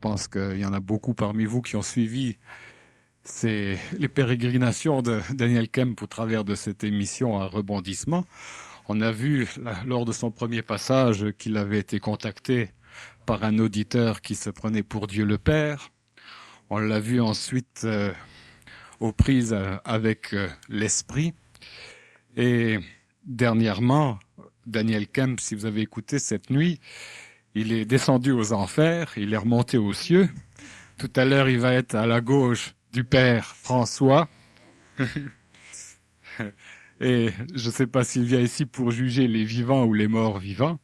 pense qu'il y en a beaucoup parmi vous qui ont suivi les pérégrinations de Daniel Kemp au travers de cette émission à rebondissement. On a vu lors de son premier passage qu'il avait été contacté par un auditeur qui se prenait pour Dieu le Père. On l'a vu ensuite aux prises avec l'Esprit. Et dernièrement, Daniel Kemp, si vous avez écouté cette nuit, il est descendu aux enfers, il est remonté aux cieux. Tout à l'heure, il va être à la gauche du Père François. Et je ne sais pas s'il vient ici pour juger les vivants ou les morts vivants.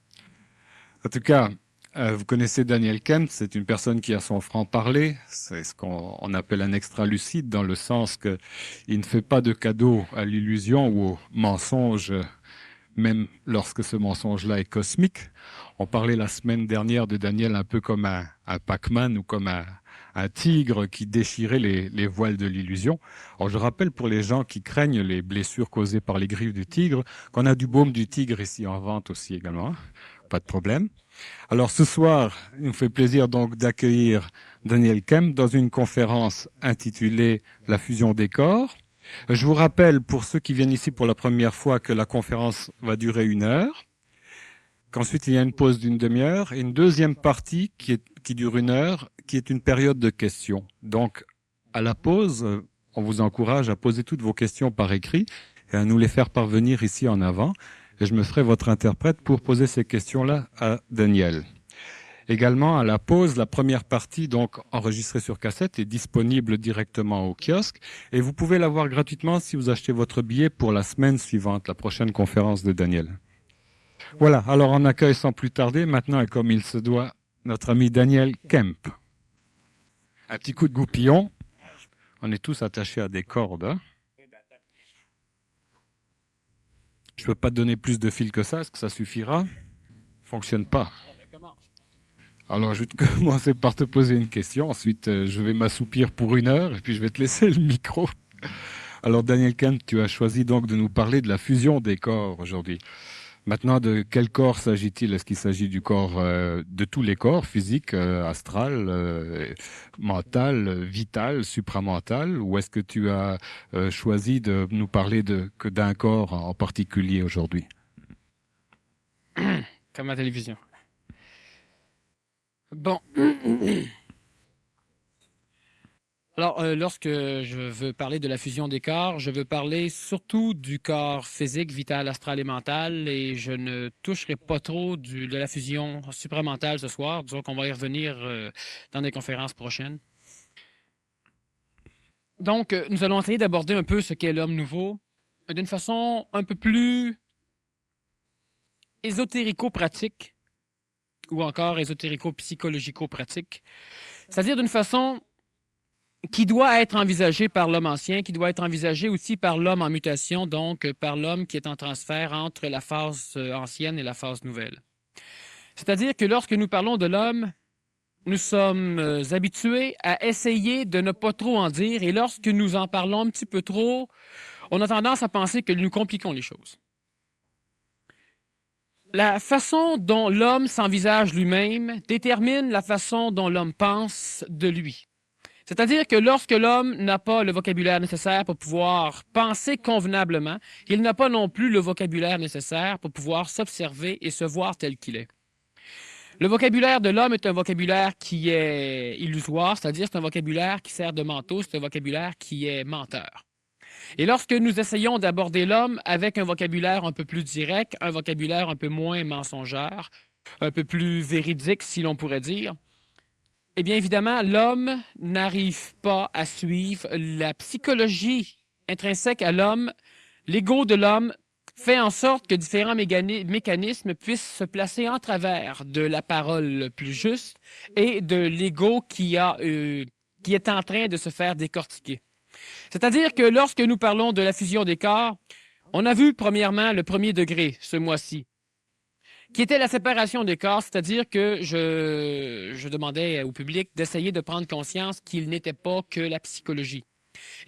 En tout cas, vous connaissez Daniel Kemp, c'est une personne qui a son franc-parler. C'est ce qu'on appelle un extra-lucide, dans le sens qu'il ne fait pas de cadeau à l'illusion ou au mensonge, même lorsque ce mensonge-là est cosmique. On parlait la semaine dernière de Daniel un peu comme un Pac-Man ou comme un tigre qui déchirait les voiles de l'illusion. Alors je rappelle pour les gens qui craignent les blessures causées par les griffes du tigre, qu'on a du baume du tigre ici en vente aussi également, pas de problème. Alors ce soir, il nous fait plaisir donc d'accueillir Daniel Kemp dans une conférence intitulée La fusion des corps. Je vous rappelle, pour ceux qui viennent ici pour la première fois, que la conférence va durer 1 heure, qu'ensuite il y a une pause d'une demi-heure et une deuxième partie qui dure 1 heure, qui est une période de questions. Donc, à la pause, on vous encourage à poser toutes vos questions par écrit et à nous les faire parvenir ici en avant. Et je me ferai votre interprète pour poser ces questions-là à Daniel. Également, à la pause, la première partie, donc enregistrée sur cassette, est disponible directement au kiosque. Et vous pouvez l'avoir gratuitement si vous achetez votre billet pour la semaine suivante, la prochaine conférence de Daniel. Voilà, alors on accueille sans plus tarder, maintenant et comme il se doit, notre ami Daniel Kemp. Un petit coup de goupillon. On est tous attachés à des cordes. Hein. Je ne peux pas te donner plus de fil que ça, est-ce que ça suffira? Fonctionne pas. Alors, je vais commencer par te poser une question. Ensuite, je vais m'assoupir pour 1 heure et puis je vais te laisser le micro. Alors, Daniel Kemp, tu as choisi donc de nous parler de la fusion des corps aujourd'hui. Maintenant, de quel corps s'agit-il? Est-ce qu'il s'agit du corps, de tous les corps, physique, astral, mental, vital, supramental, ou est-ce que tu as choisi de nous parler que d'un corps en particulier aujourd'hui? Comme la télévision. Bon. Alors, lorsque je veux parler de la fusion des corps, je veux parler surtout du corps physique, vital, astral et mental, et je ne toucherai pas trop de la fusion supramentale ce soir. Disons qu'on va y revenir dans des conférences prochaines. Donc, nous allons essayer d'aborder un peu ce qu'est l'homme nouveau d'une façon un peu plus ésotérico-pratique ou encore ésotérico-psychologico-pratique, c'est-à-dire d'une façon qui doit être envisagé par l'homme ancien, qui doit être envisagé aussi par l'homme en mutation, donc par l'homme qui est en transfert entre la phase ancienne et la phase nouvelle. C'est-à-dire que lorsque nous parlons de l'homme, nous sommes habitués à essayer de ne pas trop en dire, et lorsque nous en parlons un petit peu trop, on a tendance à penser que nous compliquons les choses. La façon dont l'homme s'envisage lui-même détermine la façon dont l'homme pense de lui. C'est-à-dire que lorsque l'homme n'a pas le vocabulaire nécessaire pour pouvoir penser convenablement, il n'a pas non plus le vocabulaire nécessaire pour pouvoir s'observer et se voir tel qu'il est. Le vocabulaire de l'homme est un vocabulaire qui est illusoire, c'est-à-dire c'est un vocabulaire qui sert de manteau, c'est un vocabulaire qui est menteur. Et lorsque nous essayons d'aborder l'homme avec un vocabulaire un peu plus direct, un vocabulaire un peu moins mensongeur, un peu plus véridique si l'on pourrait dire, eh bien, évidemment, l'homme n'arrive pas à suivre la psychologie intrinsèque à l'homme. L'ego de l'homme fait en sorte que différents mécanismes puissent se placer en travers de la parole plus juste et de l'ego qui est en train de se faire décortiquer. C'est-à-dire que lorsque nous parlons de la fusion des corps, on a vu premièrement le premier degré ce mois-ci, qui était la séparation des corps, c'est-à-dire que je demandais au public d'essayer de prendre conscience qu'il n'était pas que la psychologie.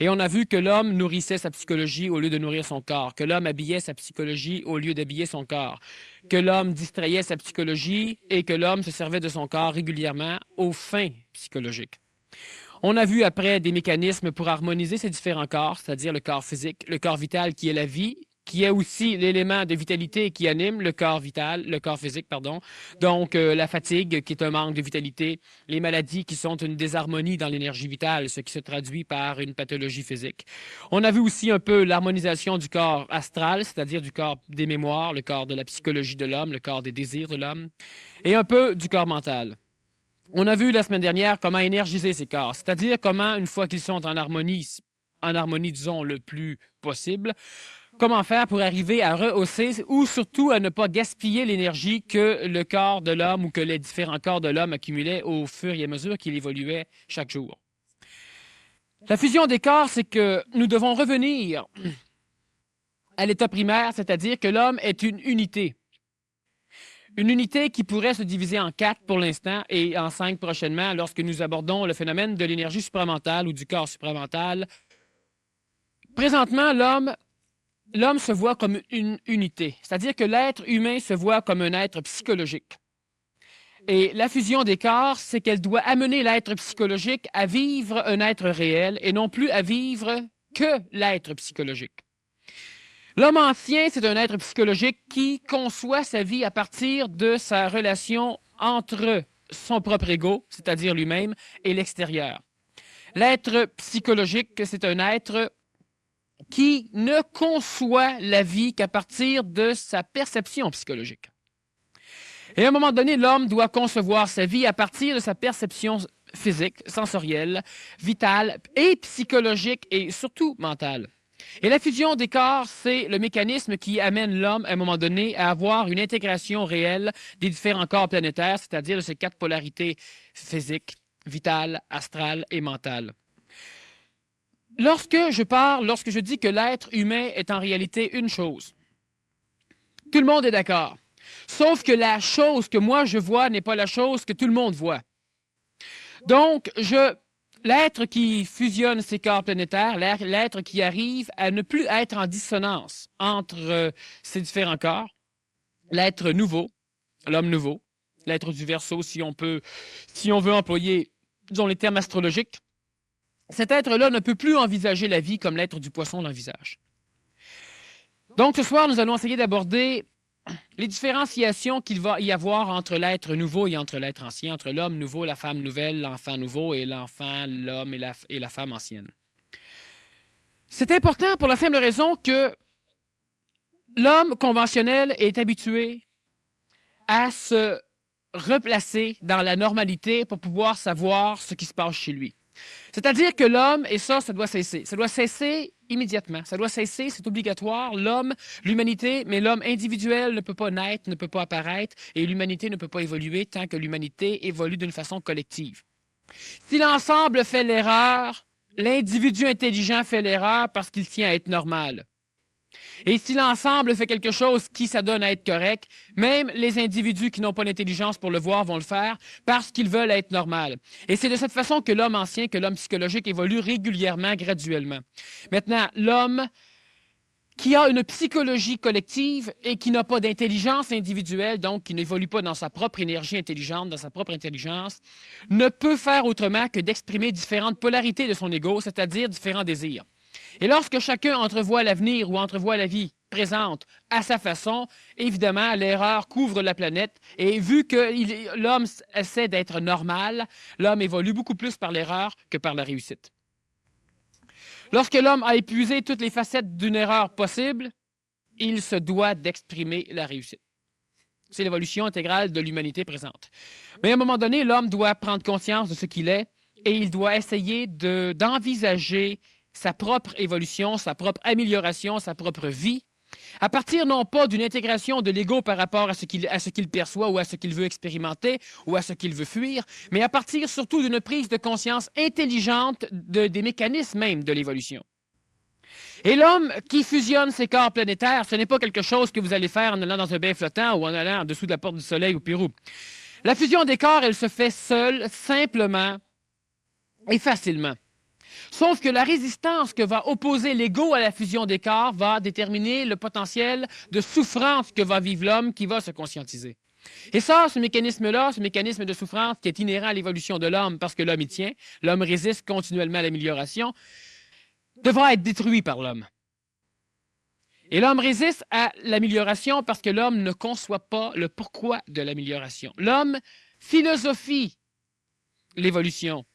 Et on a vu que l'homme nourrissait sa psychologie au lieu de nourrir son corps, que l'homme habillait sa psychologie au lieu d'habiller son corps, que l'homme distrayait sa psychologie et que l'homme se servait de son corps régulièrement aux fins psychologiques. On a vu après des mécanismes pour harmoniser ces différents corps, c'est-à-dire le corps physique, le corps vital qui est la vie, qui est aussi l'élément de vitalité qui anime le corps vital, le corps physique, pardon. Donc, la fatigue qui est un manque de vitalité, les maladies qui sont une désharmonie dans l'énergie vitale, ce qui se traduit par une pathologie physique. On a vu aussi un peu l'harmonisation du corps astral, c'est-à-dire du corps des mémoires, le corps de la psychologie de l'homme, le corps des désirs de l'homme, et un peu du corps mental. On a vu la semaine dernière comment énergiser ces corps, c'est-à-dire comment, une fois qu'ils sont en harmonie, disons, le plus possible, comment faire pour arriver à rehausser ou surtout à ne pas gaspiller l'énergie que le corps de l'homme ou que les différents corps de l'homme accumulaient au fur et à mesure qu'il évoluait chaque jour. La fusion des corps, c'est que nous devons revenir à l'état primaire, c'est-à-dire que l'homme est une unité. Une unité qui pourrait se diviser en 4 pour l'instant et en 5 prochainement lorsque nous abordons le phénomène de l'énergie supramentale ou du corps supramental. Présentement, l'homme se voit comme une unité, c'est-à-dire que l'être humain se voit comme un être psychologique. Et la fusion des corps, c'est qu'elle doit amener l'être psychologique à vivre un être réel et non plus à vivre que l'être psychologique. L'homme ancien, c'est un être psychologique qui conçoit sa vie à partir de sa relation entre son propre ego, c'est-à-dire lui-même, et l'extérieur. L'être psychologique, c'est un être qui ne conçoit la vie qu'à partir de sa perception psychologique. Et à un moment donné, l'homme doit concevoir sa vie à partir de sa perception physique, sensorielle, vitale et psychologique et surtout mentale. Et la fusion des corps, c'est le mécanisme qui amène l'homme, à un moment donné, à avoir une intégration réelle des différents corps planétaires, c'est-à-dire de ces 4 polarités physiques, vitales, astrales et mentales. Lorsque je dis que l'être humain est en réalité une chose, tout le monde est d'accord. Sauf que la chose que moi je vois n'est pas la chose que tout le monde voit. Donc, l'être qui fusionne ces corps planétaires, l'être qui arrive à ne plus être en dissonance entre ces différents corps, l'être nouveau, l'homme nouveau, l'être du Verseau, si on veut employer, disons, les termes astrologiques, cet être-là ne peut plus envisager la vie comme l'être du Poisson l'envisage. Donc, ce soir, nous allons essayer d'aborder les différenciations qu'il va y avoir entre l'être nouveau et entre l'être ancien, entre l'homme nouveau, la femme nouvelle, l'enfant nouveau et l'enfant, l'homme et la femme ancienne. C'est important pour la simple raison que l'homme conventionnel est habitué à se replacer dans la normalité pour pouvoir savoir ce qui se passe chez lui. C'est-à-dire que l'homme, et ça doit cesser. Ça doit cesser immédiatement. Ça doit cesser, c'est obligatoire. L'homme, l'humanité, mais l'homme individuel ne peut pas naître, ne peut pas apparaître, et l'humanité ne peut pas évoluer tant que l'humanité évolue d'une façon collective. Si l'ensemble fait l'erreur, l'individu intelligent fait l'erreur parce qu'il tient à être normal. Et si l'ensemble fait quelque chose qui s'adonne à être correct, même les individus qui n'ont pas l'intelligence pour le voir vont le faire parce qu'ils veulent être normal. Et c'est de cette façon que l'homme ancien, que l'homme psychologique évolue régulièrement, graduellement. Maintenant, l'homme qui a une psychologie collective et qui n'a pas d'intelligence individuelle, donc qui n'évolue pas dans sa propre énergie intelligente, dans sa propre intelligence, ne peut faire autrement que d'exprimer différentes polarités de son ego, c'est-à-dire différents désirs. Et lorsque chacun entrevoit l'avenir ou entrevoit la vie présente à sa façon, évidemment, l'erreur couvre la planète. Et vu que l'homme essaie d'être normal, l'homme évolue beaucoup plus par l'erreur que par la réussite. Lorsque l'homme a épuisé toutes les facettes d'une erreur possible, il se doit d'exprimer la réussite. C'est l'évolution intégrale de l'humanité présente. Mais à un moment donné, l'homme doit prendre conscience de ce qu'il est et il doit essayer d'envisager sa propre évolution, sa propre amélioration, sa propre vie, à partir non pas d'une intégration de l'ego par rapport à ce qu'il perçoit ou à ce qu'il veut expérimenter ou à ce qu'il veut fuir, mais à partir surtout d'une prise de conscience intelligente des mécanismes même de l'évolution. Et l'homme qui fusionne ses corps planétaires, ce n'est pas quelque chose que vous allez faire en allant dans un bain flottant ou en allant en dessous de la porte du soleil au Pérou. La fusion des corps, elle se fait seule, simplement et facilement. Sauf que la résistance que va opposer l'ego à la fusion des corps va déterminer le potentiel de souffrance que va vivre l'homme qui va se conscientiser. Et ça, ce mécanisme-là, ce mécanisme de souffrance qui est inhérent à l'évolution de l'homme parce que l'homme y tient, l'homme résiste continuellement à l'amélioration, devra être détruit par l'homme. Et l'homme résiste à l'amélioration parce que l'homme ne conçoit pas le pourquoi de l'amélioration. L'homme philosophie l'évolution,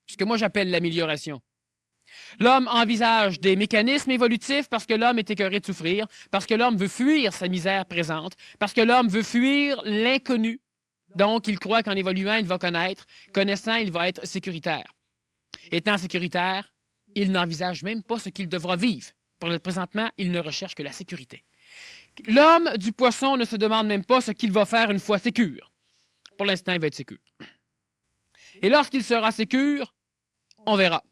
ce que moi j'appelle l'amélioration. L'homme envisage des mécanismes évolutifs parce que l'homme est écœuré de souffrir, parce que l'homme veut fuir sa misère présente, parce que l'homme veut fuir l'inconnu. Donc, il croit qu'en évoluant, il va connaître. Connaissant, il va être sécuritaire. Étant sécuritaire, il n'envisage même pas ce qu'il devra vivre. Pour le présentement, il ne recherche que la sécurité. L'homme du poisson ne se demande même pas ce qu'il va faire une fois sécure. Pour l'instant, il va être sécure. Et lorsqu'il sera sécure, on verra.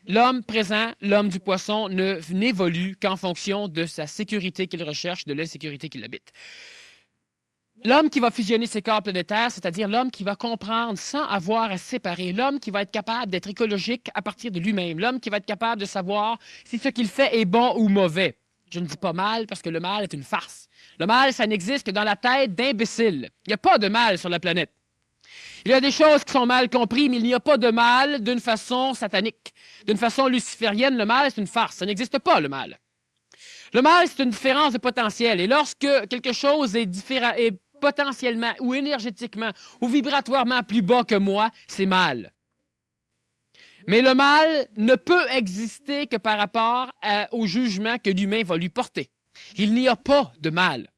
L'homme présent, l'homme du poisson, n'évolue qu'en fonction de sa sécurité qu'il recherche, de l'insécurité qui l'habite. L'homme qui va fusionner ses corps planétaires, c'est-à-dire l'homme qui va comprendre sans avoir à se séparer, l'homme qui va être capable d'être écologique à partir de lui-même, l'homme qui va être capable de savoir si ce qu'il fait est bon ou mauvais. Je ne dis pas mal parce que le mal est une farce. Le mal, ça n'existe que dans la tête d'imbéciles. Il n'y a pas de mal sur la planète. Il y a des choses qui sont mal comprises, mais il n'y a pas de mal d'une façon satanique. D'une façon luciférienne, le mal, c'est une farce. Ça n'existe pas, le mal. Le mal, c'est une différence de potentiel. Et lorsque quelque chose est potentiellement ou énergétiquement ou vibratoirement plus bas que moi, c'est mal. Mais le mal ne peut exister que par rapport au jugement que l'humain va lui porter. Il n'y a pas de mal.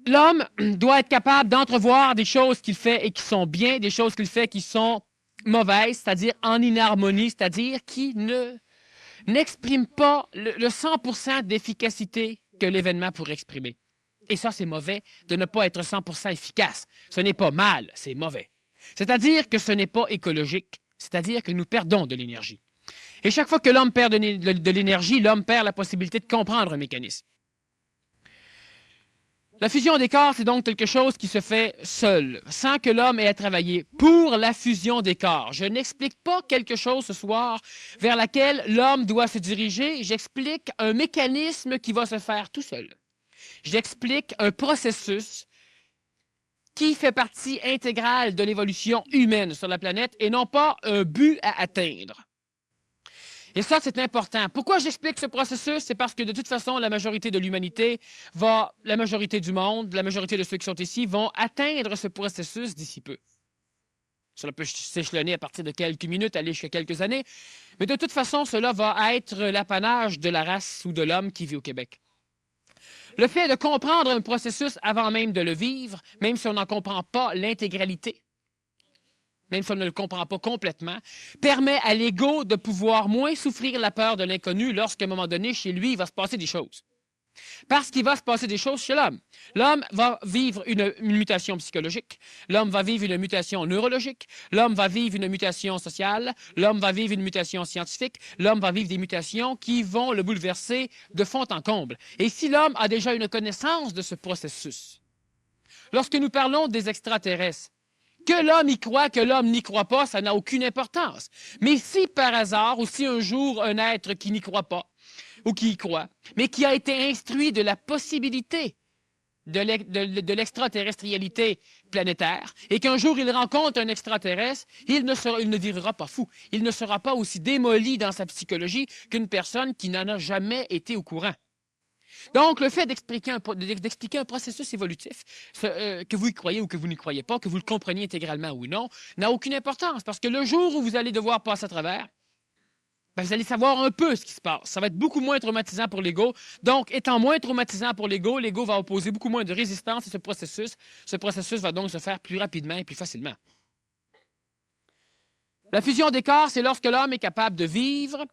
L'homme doit être capable d'entrevoir des choses qu'il fait et qui sont bien, des choses qu'il fait qui sont mauvaises, c'est-à-dire en inharmonie, c'est-à-dire qui n'expriment pas le 100% d'efficacité que l'événement pourrait exprimer. Et ça, c'est mauvais de ne pas être 100% efficace. Ce n'est pas mal, c'est mauvais. C'est-à-dire que ce n'est pas écologique, c'est-à-dire que nous perdons de l'énergie. Et chaque fois que l'homme perd de l'énergie, l'homme perd la possibilité de comprendre un mécanisme. La fusion des corps, c'est donc quelque chose qui se fait seul, sans que l'homme ait à travailler pour la fusion des corps. Je n'explique pas quelque chose ce soir vers laquelle l'homme doit se diriger, j'explique un mécanisme qui va se faire tout seul. J'explique un processus qui fait partie intégrale de l'évolution humaine sur la planète et non pas un but à atteindre. Et ça, c'est important. Pourquoi j'explique ce processus? C'est parce que de toute façon, la majorité de l'humanité la majorité du monde, la majorité de ceux qui sont ici vont atteindre ce processus d'ici peu. Cela peut s'échelonner à partir de quelques minutes, aller jusqu'à quelques années. Mais de toute façon, cela va être l'apanage de la race ou de l'homme qui vit au Québec. Le fait de comprendre un processus avant même de le vivre, même si on n'en comprend pas l'intégralité, même si on ne le comprend pas complètement, permet à l'ego de pouvoir moins souffrir la peur de l'inconnu lorsqu'à un moment donné, chez lui, il va se passer des choses. Parce qu'il va se passer des choses chez l'homme. L'homme va vivre une mutation psychologique, l'homme va vivre une mutation neurologique, l'homme va vivre une mutation sociale, l'homme va vivre une mutation scientifique, l'homme va vivre des mutations qui vont le bouleverser de fond en comble. Et si l'homme a déjà une connaissance de ce processus, lorsque nous parlons des extraterrestres, que l'homme y croit, que l'homme n'y croit pas, ça n'a aucune importance. Mais si par hasard, ou si un jour un être qui n'y croit pas, ou qui y croit, mais qui a été instruit de la possibilité de l'extraterrestrialité planétaire, et qu'un jour il rencontre un extraterrestre, il ne virera pas fou. Il ne sera pas aussi démoli dans sa psychologie qu'une personne qui n'en a jamais été au courant. Donc, le fait d'expliquer un processus évolutif, que vous y croyez ou que vous n'y croyez pas, que vous le compreniez intégralement ou non, n'a aucune importance, parce que le jour où vous allez devoir passer à travers, ben, vous allez savoir un peu ce qui se passe. Ça va être beaucoup moins traumatisant pour l'ego. Donc, étant moins traumatisant pour l'ego va opposer beaucoup moins de résistance à ce processus. Ce processus va donc se faire plus rapidement et plus facilement. La fusion des corps, c'est lorsque l'homme est capable de vivre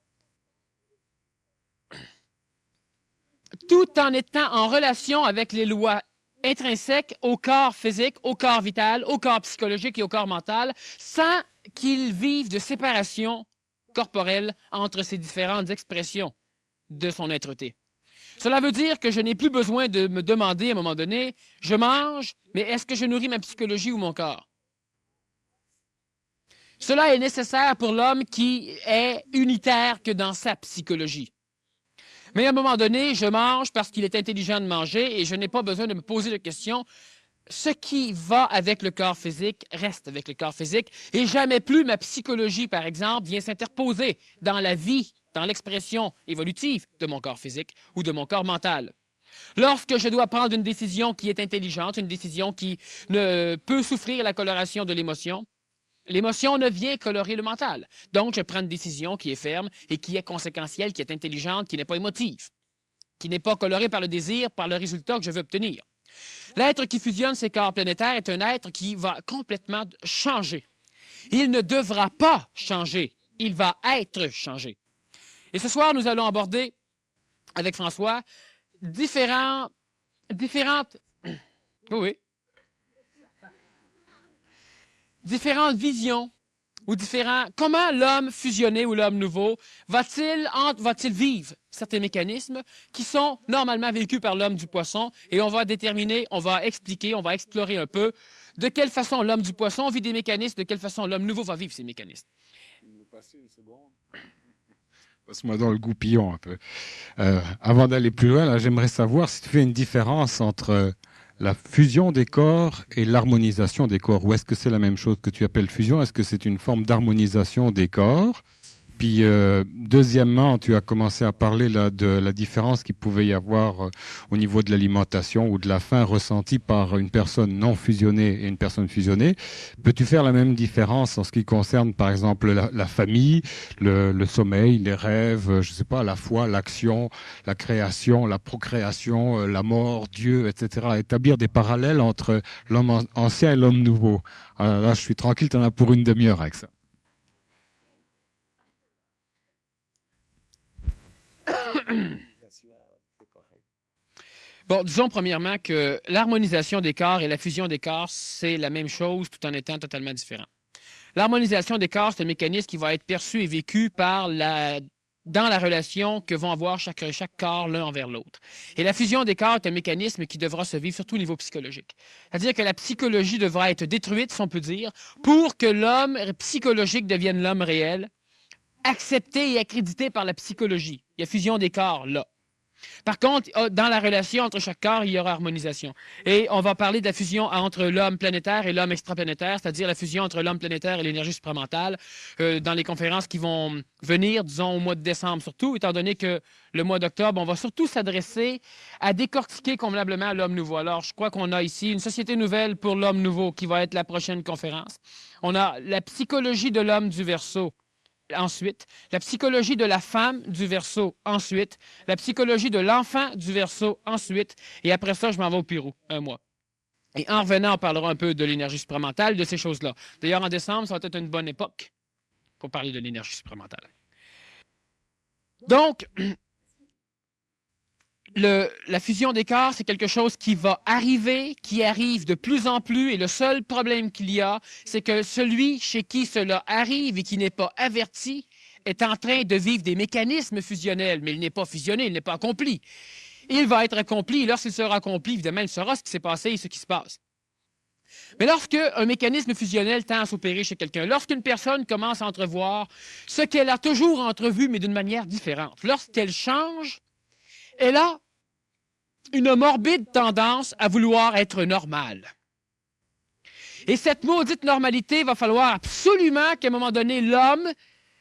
tout en étant en relation avec les lois intrinsèques au corps physique, au corps vital, au corps psychologique et au corps mental, sans qu'il vive de séparation corporelle entre ces différentes expressions de son être-té. Cela veut dire que je n'ai plus besoin de me demander à un moment donné, je mange, mais est-ce que je nourris ma psychologie ou mon corps? Cela est nécessaire pour l'homme qui est unitaire que dans sa psychologie. Mais à un moment donné, je mange parce qu'il est intelligent de manger et je n'ai pas besoin de me poser la question. Ce qui va avec le corps physique reste avec le corps physique et jamais plus ma psychologie, par exemple, vient s'interposer dans la vie, dans l'expression évolutive de mon corps physique ou de mon corps mental. Lorsque je dois prendre une décision qui est intelligente, une décision qui ne peut souffrir la coloration de l'émotion, l'émotion ne vient colorer le mental. Donc, je prends une décision qui est ferme et qui est conséquentielle, qui est intelligente, qui n'est pas émotive, qui n'est pas colorée par le désir, par le résultat que je veux obtenir. L'être qui fusionne ces corps planétaires est un être qui va complètement changer. Il ne devra pas changer, il va être changé. Et ce soir, nous allons aborder, avec François, différentes visions ou comment l'homme fusionné ou l'homme nouveau va-t-il vivre certains mécanismes qui sont normalement vécus par l'homme du poisson et on va déterminer, on va expliquer, on va explorer un peu de quelle façon l'homme du poisson vit des mécanismes, de quelle façon l'homme nouveau va vivre ces mécanismes. Passe-moi dans le goupillon un peu. Avant d'aller plus loin, là, j'aimerais savoir si tu fais une différence entre la fusion des corps et l'harmonisation des corps. Ou est-ce que c'est la même chose que tu appelles fusion? Est-ce que c'est une forme d'harmonisation des corps? Puis, deuxièmement, tu as commencé à parler là, de la différence qu'il pouvait y avoir au niveau de l'alimentation ou de la faim ressentie par une personne non fusionnée et une personne fusionnée. Peux-tu faire la même différence en ce qui concerne, par exemple, la famille, le sommeil, les rêves, je sais pas, la foi, l'action, la création, la procréation, la mort, Dieu, etc. Établir des parallèles entre l'homme ancien et l'homme nouveau. Alors là, je suis tranquille, tu en as pour une demi-heure avec ça. Bon, disons premièrement que l'harmonisation des corps et la fusion des corps, c'est la même chose tout en étant totalement différent. L'harmonisation des corps, c'est un mécanisme qui va être perçu et vécu dans la relation que vont avoir chaque corps l'un envers l'autre. Et la fusion des corps est un mécanisme qui devra se vivre surtout au niveau psychologique. C'est-à-dire que la psychologie devra être détruite, si on peut dire, pour que l'homme psychologique devienne l'homme réel, accepté et accrédité par la psychologie. Il y a fusion des corps, là. Par contre, dans la relation entre chaque corps, il y aura harmonisation. Et on va parler de la fusion entre l'homme planétaire et l'homme extraplanétaire, c'est-à-dire la fusion entre l'homme planétaire et l'énergie supramentale, dans les conférences qui vont venir, disons, au mois de décembre surtout, étant donné que le mois d'octobre, on va surtout s'adresser à décortiquer convenablement l'homme nouveau. Alors, je crois qu'on a ici une société nouvelle pour l'homme nouveau qui va être la prochaine conférence. On a la psychologie de l'homme du Verseau. Ensuite, la psychologie de la femme du Verseau. Ensuite, la psychologie de l'enfant du Verseau. Ensuite, et après ça, je m'en vais au Pérou, un mois. Et en revenant, on parlera un peu de l'énergie supramentale, de ces choses-là. D'ailleurs, en décembre, ça va être une bonne époque pour parler de l'énergie supramentale. Donc, la fusion des corps, c'est quelque chose qui va arriver, qui arrive de plus en plus, et le seul problème qu'il y a, c'est que celui chez qui cela arrive et qui n'est pas averti est en train de vivre des mécanismes fusionnels, mais il n'est pas fusionné, il n'est pas accompli. Il va être accompli, et lorsqu'il sera accompli, évidemment, il saura ce qui s'est passé et ce qui se passe. Mais lorsqu'un mécanisme fusionnel tend à s'opérer chez quelqu'un, lorsqu'une personne commence à entrevoir ce qu'elle a toujours entrevu, mais d'une manière différente, lorsqu'elle change, elle a une morbide tendance à vouloir être normale. Et cette maudite normalité, va falloir absolument qu'à un moment donné, l'homme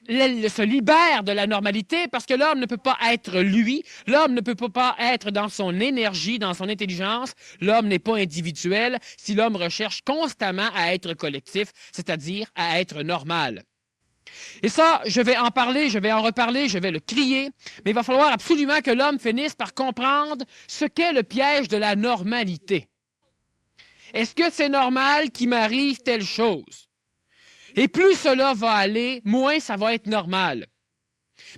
se libère de la normalité parce que l'homme ne peut pas être lui, l'homme ne peut pas être dans son énergie, dans son intelligence, l'homme n'est pas individuel si l'homme recherche constamment à être collectif, c'est-à-dire à être normal. Et ça, je vais en parler, je vais en reparler, je vais le crier, mais il va falloir absolument que l'homme finisse par comprendre ce qu'est le piège de la normalité. Est-ce que c'est normal qu'il m'arrive telle chose? Et plus cela va aller, moins ça va être normal.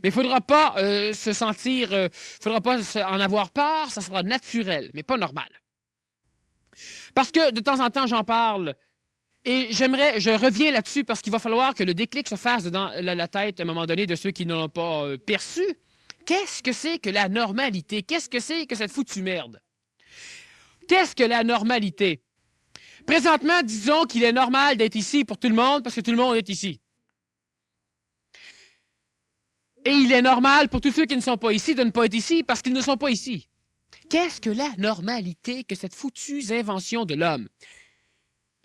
Mais il ne faudra pas se sentir, faudra pas en avoir peur, ça sera naturel, mais pas normal. Parce que de temps en temps, j'en parle. Et je reviens là-dessus parce qu'il va falloir que le déclic se fasse dans la tête à un moment donné de ceux qui ne l'ont pas perçu. Qu'est-ce que c'est que la normalité? Qu'est-ce que c'est que cette foutue merde? Qu'est-ce que la normalité? Présentement, disons qu'il est normal d'être ici pour tout le monde parce que tout le monde est ici. Et il est normal pour tous ceux qui ne sont pas ici de ne pas être ici parce qu'ils ne sont pas ici. Qu'est-ce que la normalité que cette foutue invention de l'homme?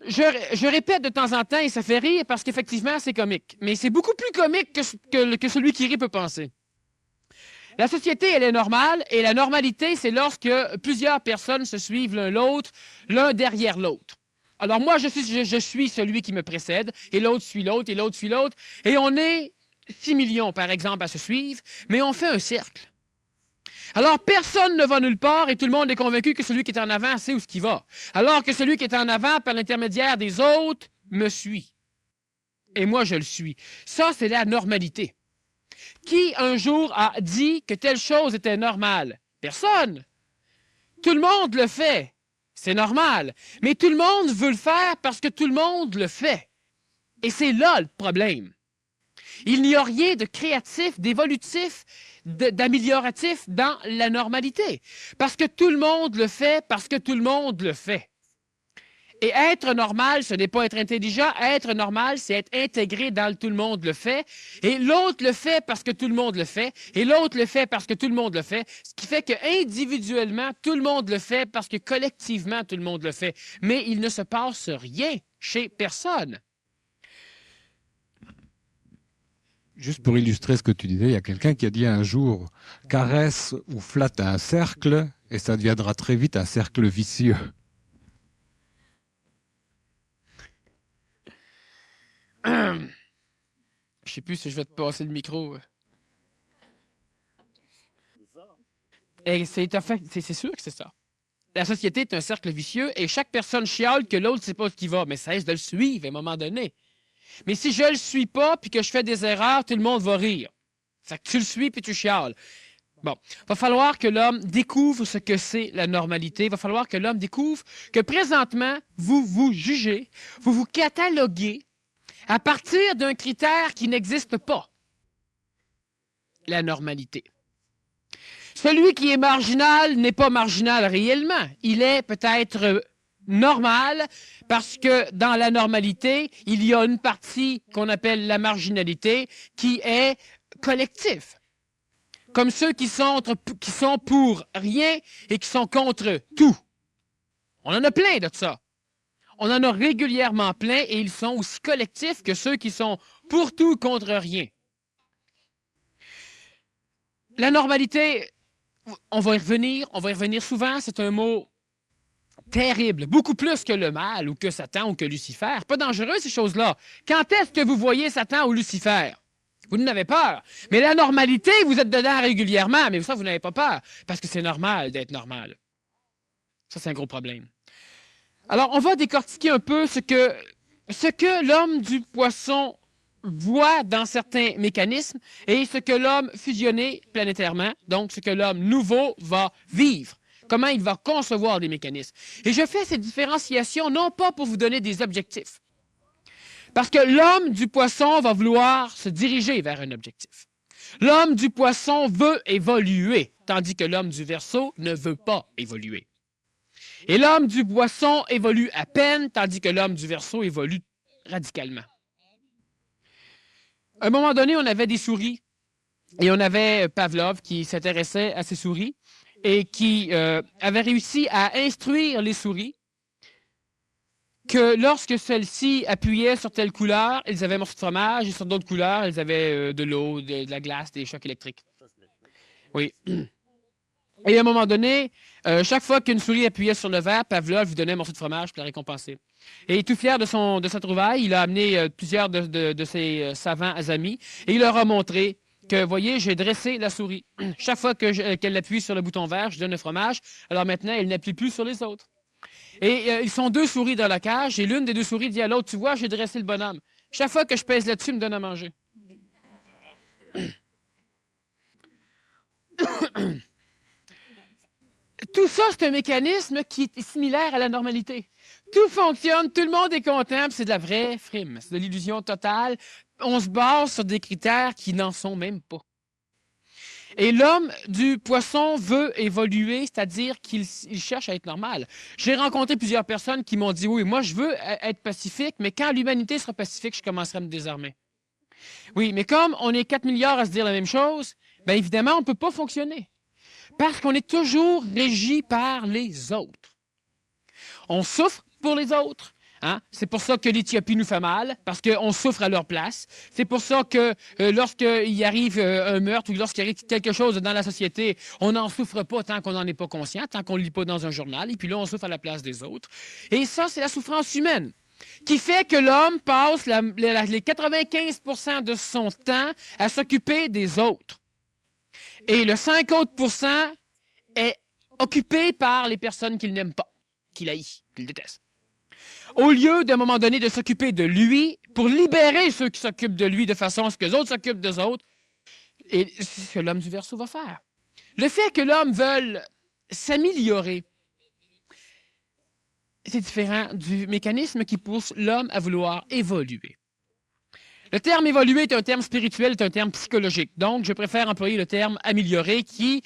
Je répète de temps en temps et ça fait rire parce qu'effectivement c'est comique. Mais c'est beaucoup plus comique que celui qui rit peut penser. La société, elle est normale et la normalité, c'est lorsque plusieurs personnes se suivent l'un derrière l'autre. Alors moi, je suis celui qui me précède et l'autre suit l'autre et l'autre suit l'autre. Et on est 6 millions, par exemple, à se suivre, mais on fait un cercle. Alors, personne ne va nulle part et tout le monde est convaincu que celui qui est en avant sait où ce qu'il va. Alors que celui qui est en avant, par l'intermédiaire des autres, me suit. Et moi, je le suis. Ça, c'est la normalité. Qui, un jour, a dit que telle chose était normale? Personne. Tout le monde le fait. C'est normal. Mais tout le monde veut le faire parce que tout le monde le fait. Et c'est là le problème. Il n'y a rien de créatif, d'évolutif, d'amélioratif dans la normalité. Parce que tout le monde le fait, parce que tout le monde le fait. Et être normal, ce n'est pas être intelligent. Être normal, c'est être intégré dans le tout le monde le fait. Et l'autre le fait parce que tout le monde le fait. Et l'autre le fait parce que tout le monde le fait. Ce qui fait qu'individuellement, tout le monde le fait parce que collectivement, tout le monde le fait. Mais il ne se passe rien chez personne. Juste pour illustrer ce que tu disais, il y a quelqu'un qui a dit un jour « caresse ou flatte un cercle et ça deviendra très vite un cercle vicieux ». Je sais plus si je vais te passer le micro. Et c'est sûr que c'est ça. La société est un cercle vicieux et chaque personne chiale que l'autre ne sait pas ce qu'il va, mais cesse de le suivre à un moment donné. Mais si je le suis pas puis que je fais des erreurs, tout le monde va rire. Fait que tu le suis puis tu chiales. Bon, va falloir que l'homme découvre ce que c'est la normalité. Va falloir que l'homme découvre que présentement, vous vous jugez, vous vous cataloguez à partir d'un critère qui n'existe pas. La normalité. Celui qui est marginal n'est pas marginal réellement. Il est peut-être normal parce que dans la normalité, il y a une partie qu'on appelle la marginalité qui est collective. Comme ceux qui sont pour rien et qui sont contre tout. On en a plein de ça. On en a régulièrement plein et ils sont aussi collectifs que ceux qui sont pour tout contre rien. La normalité, on va y revenir souvent, c'est un mot terrible, beaucoup plus que le mal ou que Satan ou que Lucifer. Pas dangereux ces choses-là. Quand est-ce que vous voyez Satan ou Lucifer? Vous n'avez peur. Mais la normalité, vous êtes dedans régulièrement, mais ça, vous n'avez pas peur, parce que c'est normal d'être normal. Ça, c'est un gros problème. Alors, on va décortiquer un peu ce que l'homme du poisson voit dans certains mécanismes et ce que l'homme fusionné planétairement, donc ce que l'homme nouveau va vivre, comment il va concevoir des mécanismes. Et je fais cette différenciation non pas pour vous donner des objectifs, parce que l'homme du poisson va vouloir se diriger vers un objectif. L'homme du poisson veut évoluer, tandis que l'homme du Verseau ne veut pas évoluer. Et l'homme du poisson évolue à peine, tandis que l'homme du Verseau évolue radicalement. À un moment donné, on avait des souris et on avait Pavlov qui s'intéressait à ces souris et qui avait réussi à instruire les souris que lorsque celles-ci appuyaient sur telle couleur, elles avaient un morceau de fromage et sur d'autres couleurs, elles avaient de l'eau, de la glace, des chocs électriques. Oui. Et à un moment donné, chaque fois qu'une souris appuyait sur le verre, Pavlov lui donnait un morceau de fromage pour la récompenser. Et tout fier de sa trouvaille, il a amené plusieurs de ses savants amis et il leur a montré que, voyez, j'ai dressé la souris. Chaque fois qu'elle appuie sur le bouton vert, je donne le fromage. Alors maintenant, elle n'appuie plus sur les autres. Et ils sont deux souris dans la cage et l'une des deux souris dit à l'autre, tu vois, j'ai dressé le bonhomme. Chaque fois que je pèse là-dessus, il me donne à manger. Tout ça, c'est un mécanisme qui est similaire à la normalité. Tout fonctionne, tout le monde est content, c'est de la vraie frime, c'est de l'illusion totale. On se base sur des critères qui n'en sont même pas. Et l'homme du poisson veut évoluer, c'est-à-dire qu'il cherche à être normal. J'ai rencontré plusieurs personnes qui m'ont dit, oui, moi je veux être pacifique, mais quand l'humanité sera pacifique, je commencerai à me désarmer. Oui, mais comme on est 4 milliards à se dire la même chose, bien évidemment, on ne peut pas fonctionner. Parce qu'on est toujours régi par les autres. On souffre pour les autres. Hein? C'est pour ça que l'Éthiopie nous fait mal, parce qu'on souffre à leur place. C'est pour ça que lorsqu'il arrive un meurtre ou lorsqu'il arrive quelque chose dans la société, on n'en souffre pas tant qu'on n'en est pas conscient, tant qu'on ne lit pas dans un journal, et puis là, on souffre à la place des autres. Et ça, c'est la souffrance humaine qui fait que l'homme passe les 95% de son temps à s'occuper des autres. Et le 5 autres pourcents est occupé par les personnes qu'il n'aime pas, qu'il haït, qu'il déteste. Au lieu, d'un moment donné, de s'occuper de lui pour libérer ceux qui s'occupent de lui de façon à ce que les autres s'occupent des autres, et c'est ce que l'homme du Verseau va faire. Le fait que l'homme veuille s'améliorer, c'est différent du mécanisme qui pousse l'homme à vouloir évoluer. Le terme évoluer est un terme spirituel, est un terme psychologique. Donc, je préfère employer le terme améliorer qui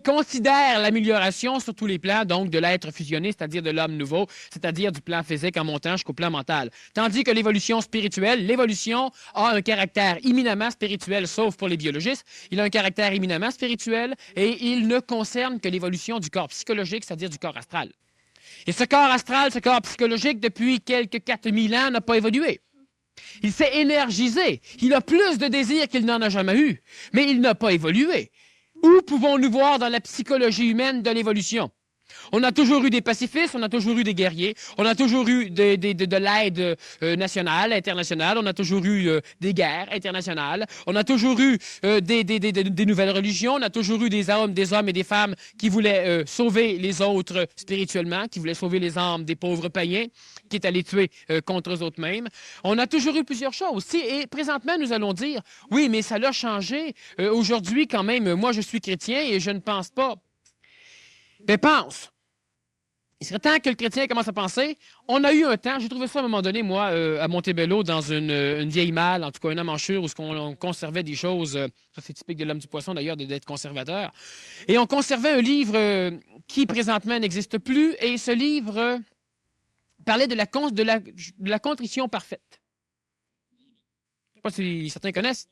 considère l'amélioration sur tous les plans, donc de l'être fusionné, c'est-à-dire de l'homme nouveau, c'est-à-dire du plan physique en montant jusqu'au plan mental. Tandis que l'évolution spirituelle, l'évolution a un caractère éminemment spirituel, sauf pour les biologistes. Il a un caractère éminemment spirituel et il ne concerne que l'évolution du corps psychologique, c'est-à-dire du corps astral. Et ce corps astral, ce corps psychologique, depuis quelques 4000 ans, n'a pas évolué. Il s'est énergisé. Il a plus de désirs qu'il n'en a jamais eu. Mais il n'a pas évolué. Où pouvons-nous voir dans la psychologie humaine de l'évolution? On a toujours eu des pacifistes, on a toujours eu des guerriers, on a toujours eu de l'aide nationale, internationale, on a toujours eu des guerres internationales, on a toujours eu des nouvelles religions, on a toujours eu des hommes et des femmes qui voulaient sauver les autres spirituellement, qui voulaient sauver les âmes des pauvres païens, qui est allé tuer contre eux autres mêmes. On a toujours eu plusieurs choses. Et présentement, nous allons dire, oui, mais ça l'a changé. Aujourd'hui, quand même, moi, je suis chrétien et je ne pense pas. Mais pense. Il serait temps que le chrétien commence à penser. On a eu un temps, j'ai trouvé ça à un moment donné, moi, à Montebello, dans une vieille malle, en tout cas une embouchure, où on conservait des choses. Ça, c'est typique de l'homme du poisson, d'ailleurs, d'être conservateur. Et on conservait un livre qui, présentement, n'existe plus. Et ce livre parlait de la contrition parfaite. Je ne sais pas si certains connaissent.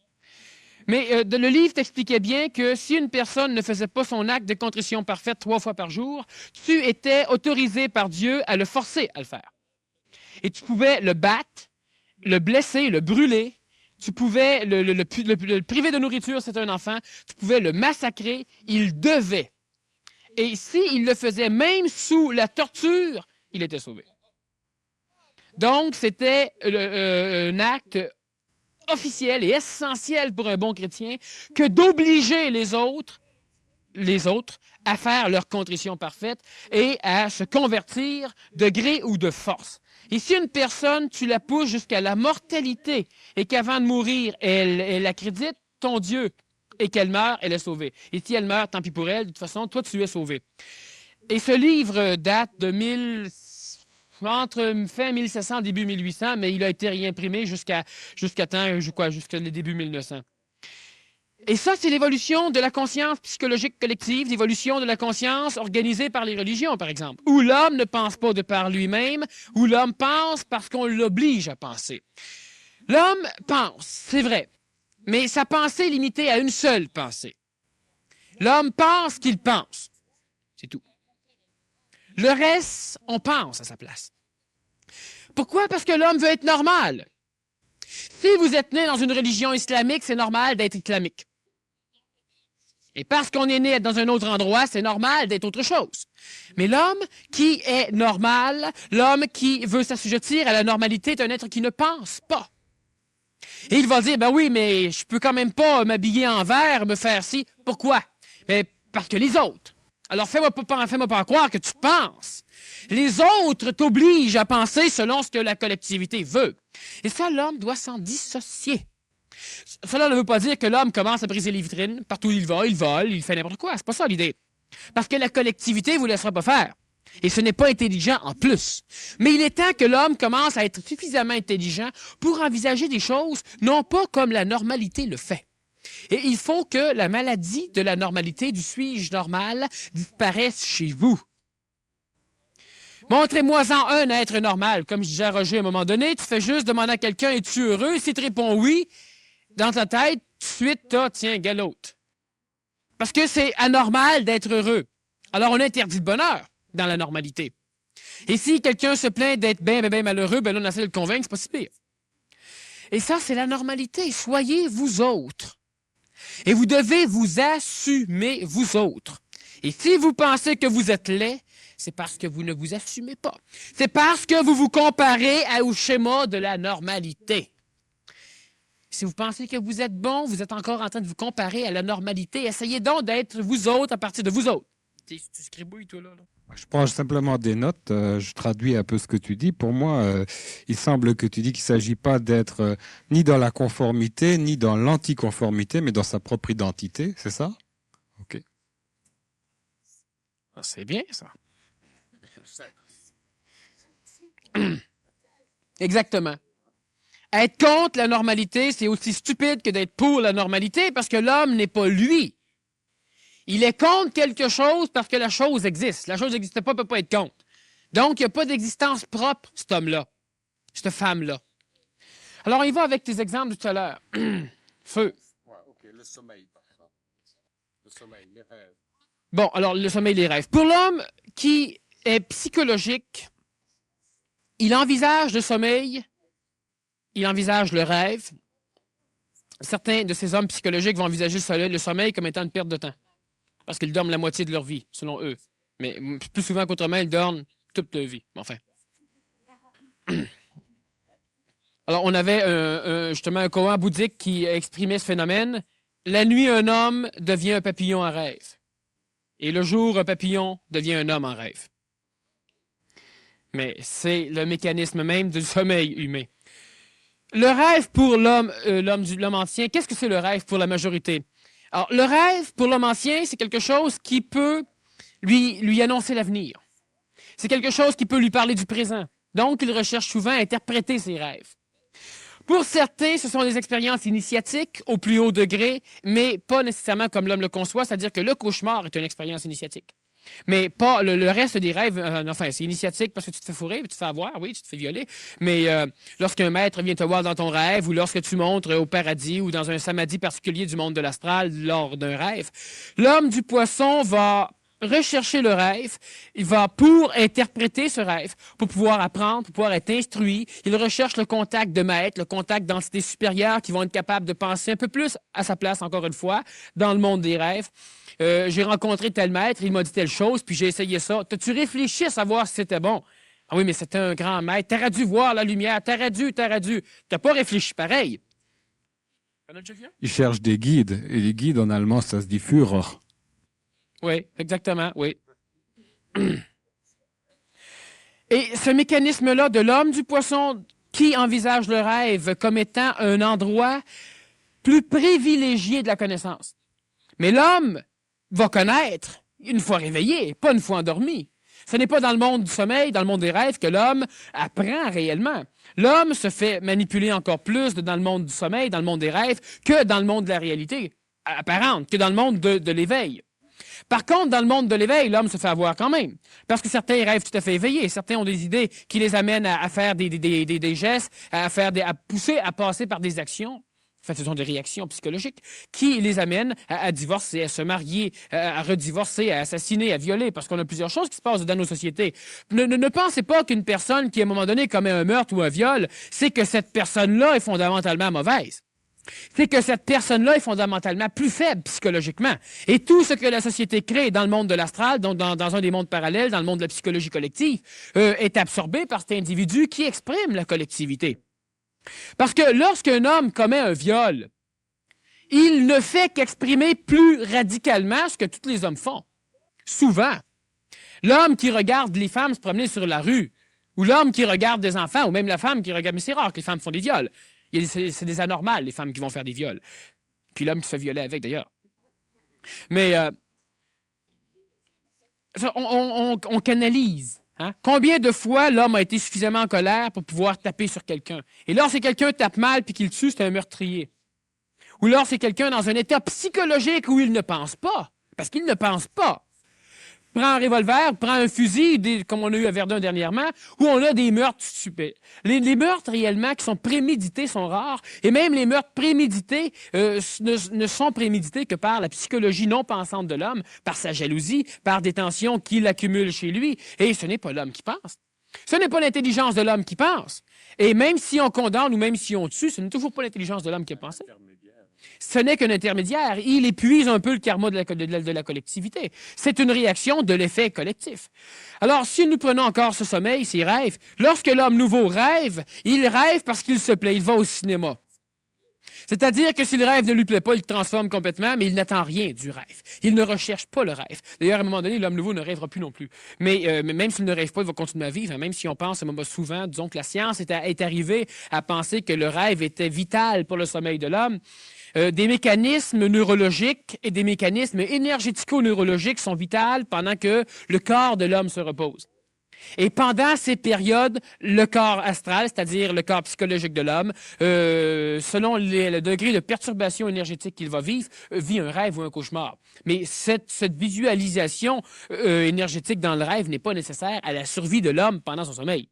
Mais le livre t'expliquait bien que si une personne ne faisait pas son acte de contrition parfaite 3 fois par jour, tu étais autorisé par Dieu à le forcer à le faire. Et tu pouvais le battre, le blesser, le brûler. Tu pouvais le priver de nourriture, c'est un enfant. Tu pouvais le massacrer. Il devait. Et s'il le faisait même sous la torture, il était sauvé. Donc, c'était un acte officiel et essentiel pour un bon chrétien que d'obliger les autres à faire leur contrition parfaite et à se convertir de gré ou de force. Et si une personne, tu la pousses jusqu'à la mortalité et qu'avant de mourir, elle accrédite ton Dieu et qu'elle meurt, elle est sauvée. Et si elle meurt, tant pis pour elle, de toute façon, toi, tu es sauvé. Et ce livre date de entre fin 1700 début 1800, mais il a été réimprimé jusqu'à le début 1900. Et ça, c'est l'évolution de la conscience psychologique collective, l'évolution de la conscience organisée par les religions, par exemple, où l'homme ne pense pas de par lui-même, où l'homme pense parce qu'on l'oblige à penser. L'homme pense, c'est vrai, mais sa pensée est limitée à une seule pensée. L'homme pense qu'il pense. C'est tout. Le reste, on pense à sa place. Pourquoi? Parce que l'homme veut être normal. Si vous êtes né dans une religion islamique, c'est normal d'être islamique. Et parce qu'on est né dans un autre endroit, c'est normal d'être autre chose. Mais l'homme qui est normal, l'homme qui veut s'assujettir à la normalité est un être qui ne pense pas. Et il va dire, ben oui, mais je peux quand même pas m'habiller en vert, me faire ci. Pourquoi? Mais parce que les autres. Alors, fais-moi pas croire que tu penses. Les autres t'obligent à penser selon ce que la collectivité veut. Et ça, l'homme doit s'en dissocier. Cela ne veut pas dire que l'homme commence à briser les vitrines. Partout où il va, il vole, il fait n'importe quoi. C'est pas ça l'idée. Parce que la collectivité ne vous laissera pas faire. Et ce n'est pas intelligent en plus. Mais il est temps que l'homme commence à être suffisamment intelligent pour envisager des choses, non pas comme la normalité le fait. Et il faut que la maladie de la normalité, du suis-je normal, disparaisse chez vous. Montrez-moi-en un être normal. Comme je disais à Roger à un moment donné, tu fais juste demander à quelqu'un, es-tu heureux? Si tu réponds oui, dans ta tête, tout de suite, t'as, tiens, gars l'autre. Parce que c'est anormal d'être heureux. Alors, on interdit le bonheur dans la normalité. Et si quelqu'un se plaint d'être bien malheureux, ben là, on essaie de le convaincre, c'est pas si pire. Et ça, c'est la normalité. Soyez vous autres. Et vous devez vous assumer vous autres. Et si vous pensez que vous êtes laid, c'est parce que vous ne vous assumez pas. C'est parce que vous vous comparez au schéma de la normalité. Si vous pensez que vous êtes bon, vous êtes encore en train de vous comparer à la normalité. Essayez donc d'être vous autres à partir de vous autres. Tu scribouilles, toi, là. Je prends simplement des notes, je traduis un peu ce que tu dis. Pour moi, il semble que tu dis qu'il ne s'agit pas d'être ni dans la conformité, ni dans l'anticonformité, mais dans sa propre identité, c'est ça? OK. Ah, c'est bien, ça. Exactement. Être contre la normalité, c'est aussi stupide que d'être pour la normalité parce que l'homme n'est pas lui. Il est contre quelque chose parce que la chose existe. La chose n'existe pas, il ne peut pas être contre. Donc, il n'y a pas d'existence propre, cet homme-là, cette femme-là. Alors, on y va avec tes exemples de tout à l'heure. Feu. Ouais, OK. Le sommeil, par exemple. Le sommeil, les rêves. Bon, alors, le sommeil, les rêves. Pour l'homme qui est psychologique, il envisage le sommeil, il envisage le rêve. Certains de ces hommes psychologiques vont envisager le sommeil comme étant une perte de temps. Parce qu'ils dorment la moitié de leur vie, selon eux. Mais plus souvent qu'autrement, ils dorment toute leur vie. Enfin. Alors, on avait justement un koan bouddhique qui exprimait ce phénomène. La nuit, un homme devient un papillon en rêve. Et le jour, un papillon devient un homme en rêve. Mais c'est le mécanisme même du sommeil humain. Le rêve pour l'homme ancien, qu'est-ce que c'est le rêve pour la majorité? Alors, le rêve, pour l'homme ancien, c'est quelque chose qui peut lui annoncer l'avenir. C'est quelque chose qui peut lui parler du présent. Donc, il recherche souvent à interpréter ses rêves. Pour certains, ce sont des expériences initiatiques au plus haut degré, mais pas nécessairement comme l'homme le conçoit, c'est-à-dire que le cauchemar est une expérience initiatique. Mais pas le reste des rêves, enfin, c'est initiatique parce que tu te fais fourrer, tu te fais avoir, oui, tu te fais violer. Mais lorsqu'un maître vient te voir dans ton rêve ou lorsque tu montres au paradis ou dans un samadhi particulier du monde de l'astral lors d'un rêve, l'homme du poisson va rechercher le rêve, il va pour interpréter ce rêve, pour pouvoir apprendre, pour pouvoir être instruit. Il recherche le contact de maître, le contact d'entités supérieures qui vont être capables de penser un peu plus à sa place, encore une fois, dans le monde des rêves. J'ai rencontré tel maître, il m'a dit telle chose, puis j'ai essayé ça. T'as-tu réfléchi à savoir si c'était bon? Ah oui, mais c'était un grand maître. T'aurais dû voir la lumière. T'aurais dû. T'as pas réfléchi pareil. Ils cherchent des guides, et les guides en allemand, ça se dit Führer. Oui, exactement, oui. Et ce mécanisme-là de l'homme du poisson qui envisage le rêve comme étant un endroit plus privilégié de la connaissance. Mais l'homme va connaître une fois réveillé, pas une fois endormi. Ce n'est pas dans le monde du sommeil, dans le monde des rêves, que l'homme apprend réellement. L'homme se fait manipuler encore plus dans le monde du sommeil, dans le monde des rêves, que dans le monde de la réalité apparente, que dans le monde de l'éveil. Par contre, dans le monde de l'éveil, l'homme se fait avoir quand même. Parce que certains rêvent tout à fait éveillés. Certains ont des idées qui les amènent à faire des gestes, à pousser à passer par des actions. En fait, ce sont des réactions psychologiques qui les amènent à divorcer, à se marier, à redivorcer, à assassiner, à violer, parce qu'on a plusieurs choses qui se passent dans nos sociétés. Ne pensez pas qu'une personne qui, à un moment donné, commet un meurtre ou un viol, c'est que cette personne-là est fondamentalement mauvaise. C'est que cette personne-là est fondamentalement plus faible psychologiquement. Et tout ce que la société crée dans le monde de l'astral, donc dans un des mondes parallèles, dans le monde de la psychologie collective, est absorbé par cet individu qui exprime la collectivité. Parce que lorsqu'un homme commet un viol, il ne fait qu'exprimer plus radicalement ce que tous les hommes font. Souvent. L'homme qui regarde les femmes se promener sur la rue, ou l'homme qui regarde des enfants, ou même la femme qui regarde... Mais c'est rare que les femmes font des viols. C'est des anormales, les femmes qui vont faire des viols. Puis l'homme qui se fait violer avec, d'ailleurs. Mais on canalise. Hein? Combien de fois l'homme a été suffisamment en colère pour pouvoir taper sur quelqu'un? Et lorsque quelqu'un tape mal puis qu'il tue, c'est un meurtrier. Ou lorsque quelqu'un dans un état psychologique où il ne pense pas, parce qu'il ne pense pas. prend un revolver, prend un fusil, comme on a eu à Verdun dernièrement, où on a des meurtres stupides. Les meurtres réellement qui sont prémédités sont rares, et même les meurtres prémédités ne sont prémédités que par la psychologie non pensante de l'homme, par sa jalousie, par des tensions qu'il accumule chez lui, et ce n'est pas l'homme qui pense. Ce n'est pas l'intelligence de l'homme qui pense. Et même si on condamne ou même si on tue, ce n'est toujours pas l'intelligence de l'homme qui a pensé. Ce n'est qu'un intermédiaire. Il épuise un peu le karma de la collectivité. C'est une réaction de l'effet collectif. Alors, si nous prenons encore ce sommeil, ces rêves, lorsque l'homme nouveau rêve, il rêve parce qu'il se plaît, il va au cinéma. C'est-à-dire que si le rêve ne lui plaît pas, il le transforme complètement, mais il n'attend rien du rêve. Il ne recherche pas le rêve. D'ailleurs, à un moment donné, l'homme nouveau ne rêvera plus non plus. Mais même s'il ne rêve pas, il va continuer à vivre. Même si on pense souvent, disons que la science est arrivée à penser que le rêve était vital pour le sommeil de l'homme. Des mécanismes neurologiques et des mécanismes énergético-neurologiques sont vitaux pendant que le corps de l'homme se repose. Et pendant ces périodes, le corps astral, c'est-à-dire le corps psychologique de l'homme, selon le degré de perturbation énergétique qu'il va vivre, vit un rêve ou un cauchemar. Mais cette visualisation énergétique dans le rêve n'est pas nécessaire à la survie de l'homme pendant son sommeil.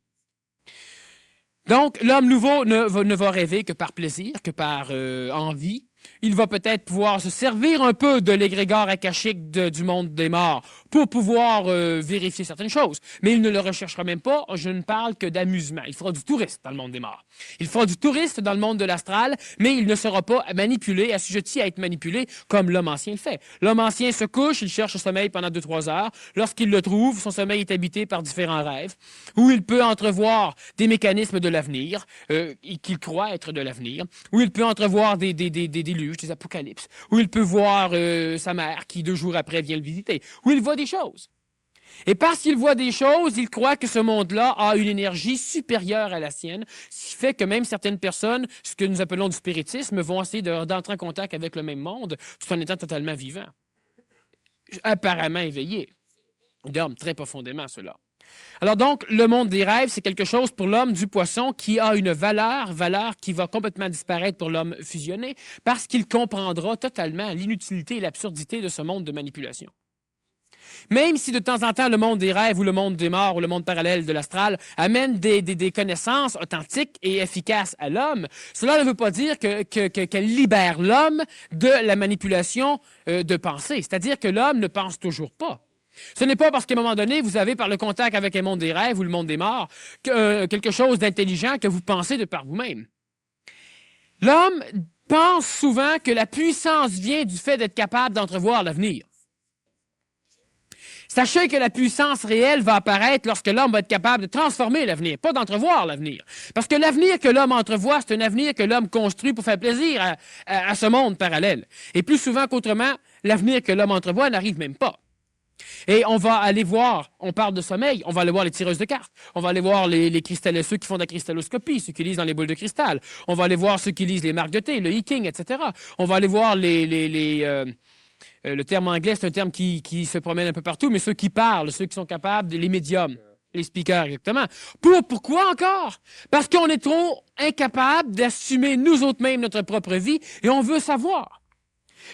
Donc, l'homme nouveau ne va rêver que par plaisir, que par envie. Il va peut-être pouvoir se servir un peu de l'égrégore akashique du monde des morts pour pouvoir vérifier certaines choses. Mais il ne le recherchera même pas. Je ne parle que d'amusement. Il fera du touriste dans le monde des morts. Il fera du touriste dans le monde de l'astral, mais il ne sera pas manipulé, assujetti à être manipulé comme l'homme ancien le fait. L'homme ancien se couche, il cherche le sommeil pendant 2-3 heures. Lorsqu'il le trouve, son sommeil est habité par différents rêves, où il peut entrevoir des mécanismes de l'avenir, qu'il croit être de l'avenir, où il peut entrevoir des déluges, des apocalypses, où il peut voir sa mère qui 2 jours après vient le visiter, où il voit des choses. Et parce qu'il voit des choses, il croit que ce monde-là a une énergie supérieure à la sienne, ce qui fait que même certaines personnes, ce que nous appelons du spiritisme, vont essayer d'entrer en contact avec le même monde tout en étant totalement vivants, apparemment éveillés. Ils dorment très profondément, ceux-là. Alors donc, le monde des rêves, c'est quelque chose pour l'homme du poisson qui a une valeur qui va complètement disparaître pour l'homme fusionné, parce qu'il comprendra totalement l'inutilité et l'absurdité de ce monde de manipulation. Même si de temps en temps, le monde des rêves ou le monde des morts ou le monde parallèle de l'astral amène des connaissances authentiques et efficaces à l'homme, cela ne veut pas dire qu'elle libère l'homme de la manipulation de pensée. C'est-à-dire que l'homme ne pense toujours pas. Ce n'est pas parce qu'à un moment donné, vous avez par le contact avec le monde des rêves ou le monde des morts quelque chose d'intelligent que vous pensez de par vous-même. L'homme pense souvent que la puissance vient du fait d'être capable d'entrevoir l'avenir. Sachez que la puissance réelle va apparaître lorsque l'homme va être capable de transformer l'avenir, pas d'entrevoir l'avenir. Parce que l'avenir que l'homme entrevoit, c'est un avenir que l'homme construit pour faire plaisir à ce monde parallèle. Et plus souvent qu'autrement, l'avenir que l'homme entrevoit n'arrive même pas. Et on va aller voir, on parle de sommeil, on va aller voir les tireuses de cartes, on va aller voir les cristal, ceux qui font de la cristalloscopie, ceux qui lisent dans les boules de cristal, on va aller voir ceux qui lisent les marques de thé, le hiking, etc. On va aller voir le terme anglais, c'est un terme qui se promène un peu partout, mais ceux qui parlent, ceux qui sont capables, les médiums, les speakers, exactement. Pourquoi encore? Parce qu'on est trop incapable d'assumer nous autres mêmes notre propre vie et on veut savoir.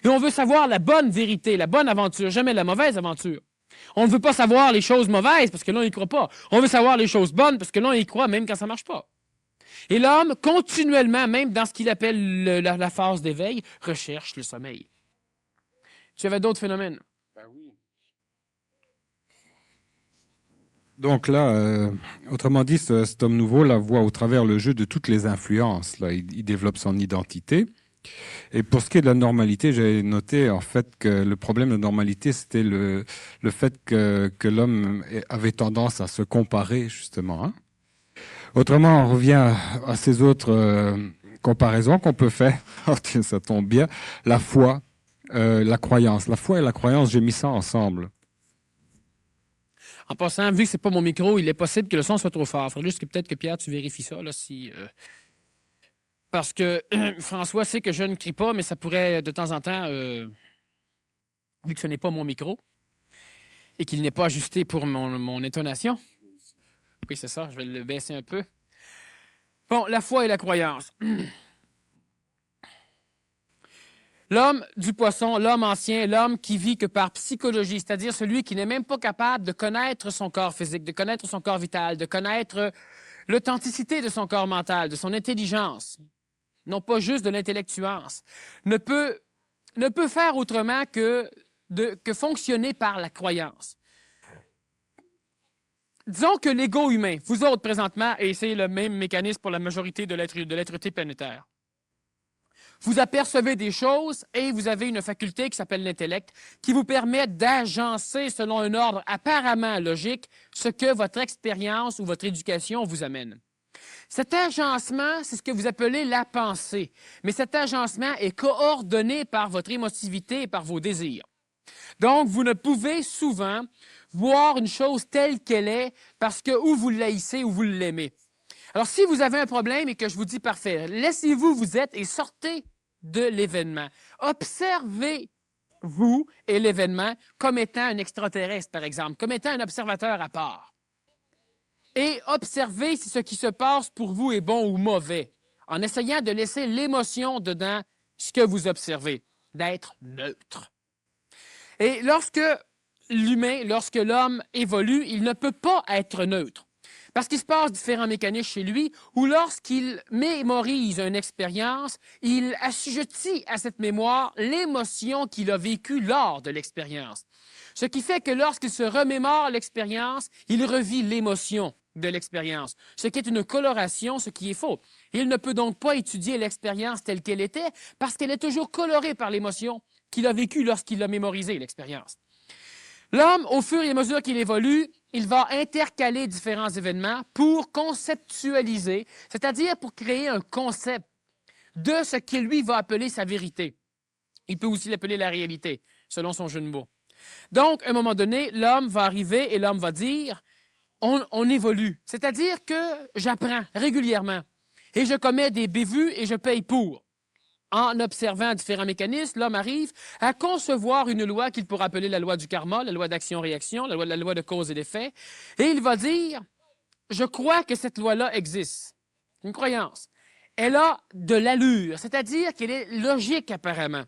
Et on veut savoir la bonne vérité, la bonne aventure, jamais la mauvaise aventure. On ne veut pas savoir les choses mauvaises parce que là, on n'y croit pas. On veut savoir les choses bonnes parce que là, on y croit même quand ça ne marche pas. Et l'homme, continuellement, même dans ce qu'il appelle la phase d'éveil, recherche le sommeil. Tu avais d'autres phénomènes? Ben oui. Donc là, autrement dit, cet homme nouveau la voit au travers le jeu de toutes les influences. Là, il développe son identité. Et pour ce qui est de la normalité, j'ai noté en fait que le problème de normalité, c'était le fait que l'homme avait tendance à se comparer, justement. Hein. Autrement, on revient à ces autres comparaisons qu'on peut faire. Oh, tiens, ça tombe bien. La foi, la croyance. La foi et la croyance, j'ai mis ça ensemble. En passant, vu que c'est pas mon micro, il est possible que le son soit trop fort. Il faudrait juste que peut-être que Pierre, tu vérifies ça, là, si... Parce que François sait que je ne crie pas, mais ça pourrait de temps en temps, vu que ce n'est pas mon micro et qu'il n'est pas ajusté pour mon intonation. Oui, c'est ça, je vais le baisser un peu. Bon, la foi et la croyance. L'homme du poisson, l'homme ancien, l'homme qui vit que par psychologie, c'est-à-dire celui qui n'est même pas capable de connaître son corps physique, de connaître son corps vital, de connaître l'authenticité de son corps mental, de son intelligence, non pas juste de l'intellectuance, ne peut faire autrement que fonctionner par la croyance. Disons que l'ego humain, vous autres présentement, et c'est le même mécanisme pour la majorité de l'être planétaire, vous apercevez des choses et vous avez une faculté qui s'appelle l'intellect qui vous permet d'agencer selon un ordre apparemment logique ce que votre expérience ou votre éducation vous amène. Cet agencement, c'est ce que vous appelez la pensée, mais cet agencement est coordonné par votre émotivité et par vos désirs. Donc, vous ne pouvez souvent voir une chose telle qu'elle est parce que ou vous l'haïssez ou vous l'aimez. Alors, si vous avez un problème et que je vous dis parfait, laissez-vous vous être et sortez de l'événement. Observez-vous et l'événement comme étant un extraterrestre, par exemple, comme étant un observateur à part. Et observez si ce qui se passe pour vous est bon ou mauvais, en essayant de laisser l'émotion dedans ce que vous observez, d'être neutre. Et lorsque l'homme évolue, il ne peut pas être neutre. Parce qu'il se passe différents mécanismes chez lui, où lorsqu'il mémorise une expérience, il assujettit à cette mémoire l'émotion qu'il a vécue lors de l'expérience. Ce qui fait que lorsqu'il se remémore l'expérience, il revit l'émotion de l'expérience, ce qui est une coloration, ce qui est faux. Il ne peut donc pas étudier l'expérience telle qu'elle était, parce qu'elle est toujours colorée par l'émotion qu'il a vécue lorsqu'il a mémorisé l'expérience. L'homme, au fur et à mesure qu'il évolue, il va intercaler différents événements pour conceptualiser, c'est-à-dire pour créer un concept de ce qu'il lui va appeler sa vérité. Il peut aussi l'appeler la réalité, selon son jeu de mots. Donc, à un moment donné, l'homme va arriver et l'homme va dire on évolue. C'est-à-dire que j'apprends régulièrement et je commets des bévues et je paye pour. En observant différents mécanismes, l'homme arrive à concevoir une loi qu'il pourrait appeler la loi du karma, la loi d'action-réaction, la loi de cause et d'effet. Et il va dire, je crois que cette loi-là existe. Une croyance. Elle a de l'allure, c'est-à-dire qu'elle est logique apparemment.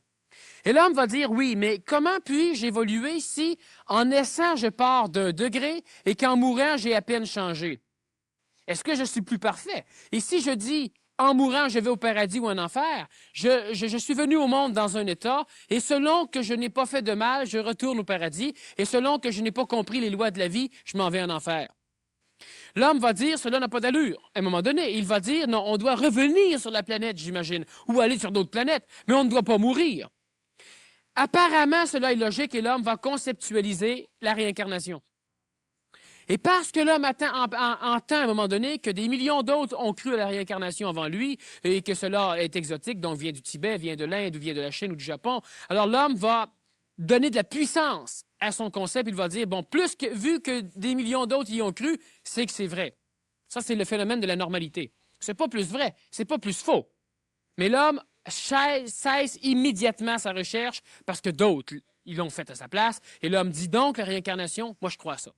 Et l'homme va dire, oui, mais comment puis-je évoluer si, en naissant, je pars d'un degré et qu'en mourant, j'ai à peine changé? Est-ce que je suis plus parfait? Et si je dis, en mourant, je vais au paradis ou en enfer, je suis venu au monde dans un état, et selon que je n'ai pas fait de mal, je retourne au paradis, et selon que je n'ai pas compris les lois de la vie, je m'en vais en enfer. L'homme va dire, cela n'a pas d'allure. À un moment donné, il va dire, non, on doit revenir sur la planète, j'imagine, ou aller sur d'autres planètes, mais on ne doit pas mourir. Apparemment, cela est logique et l'homme va conceptualiser la réincarnation. Et parce que l'homme entend à un moment donné que des millions d'autres ont cru à la réincarnation avant lui et que cela est exotique, donc vient du Tibet, vient de l'Inde, ou vient de la Chine ou du Japon, alors l'homme va donner de la puissance à son concept. Il va dire, bon, vu que des millions d'autres y ont cru, c'est que c'est vrai. Ça, c'est le phénomène de la normalité. C'est pas plus vrai, c'est pas plus faux. Mais l'homme cesse immédiatement sa recherche parce que d'autres, ils l'ont fait à sa place. Et l'homme dit donc, la réincarnation, moi, je crois à ça.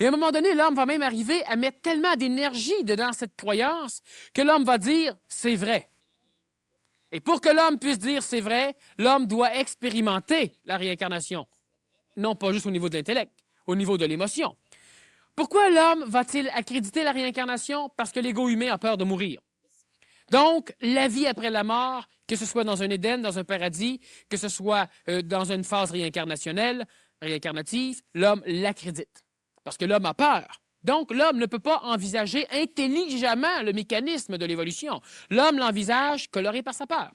Et à un moment donné, l'homme va même arriver à mettre tellement d'énergie dedans cette croyance que l'homme va dire « c'est vrai ». Et pour que l'homme puisse dire « c'est vrai », l'homme doit expérimenter la réincarnation. Non pas juste au niveau de l'intellect, au niveau de l'émotion. Pourquoi l'homme va-t-il accréditer la réincarnation? Parce que l'ego humain a peur de mourir. Donc, la vie après la mort, que ce soit dans un Éden, dans un paradis, que ce soit dans une phase réincarnative, l'homme l'accrédite. Parce que l'homme a peur. Donc, l'homme ne peut pas envisager intelligemment le mécanisme de l'évolution. L'homme l'envisage coloré par sa peur.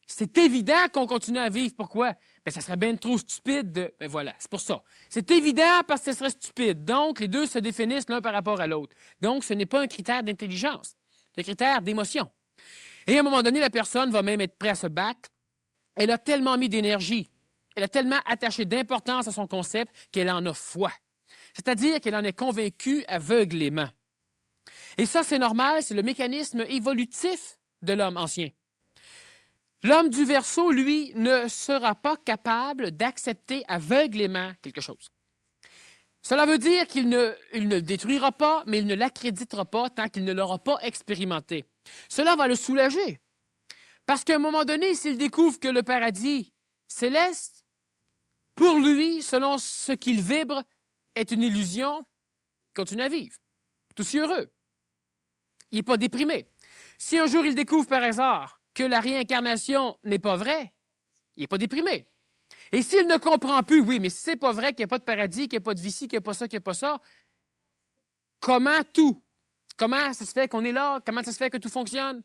C'est évident qu'on continue à vivre. Pourquoi? Ça serait bien trop stupide. Voilà, c'est pour ça. C'est évident parce que ce serait stupide. Donc, les deux se définissent l'un par rapport à l'autre. Donc, ce n'est pas un critère d'intelligence. C'est un critère d'émotion. Et à un moment donné, la personne va même être prête à se battre. Elle a tellement mis d'énergie, elle a tellement attaché d'importance à son concept qu'elle en a foi. C'est-à-dire qu'elle en est convaincue aveuglément. Et ça, c'est normal, c'est le mécanisme évolutif de l'homme ancien. L'homme du Verseau, lui, ne sera pas capable d'accepter aveuglément quelque chose. Cela veut dire qu'il ne le détruira pas, mais il ne l'accréditera pas tant qu'il ne l'aura pas expérimenté. Cela va le soulager. Parce qu'à un moment donné, s'il découvre que le paradis céleste, pour lui, selon ce qu'il vibre, est une illusion, il continue à vivre. Tout aussi heureux. Il n'est pas déprimé. Si un jour il découvre par hasard que la réincarnation n'est pas vraie, il n'est pas déprimé. Et s'il ne comprend plus, oui, mais si c'est pas vrai qu'il n'y a pas de paradis, qu'il n'y a pas de vie ici, qu'il n'y a pas ça, qu'il n'y a pas ça, comment tout? Comment ça se fait qu'on est là? Comment ça se fait que tout fonctionne?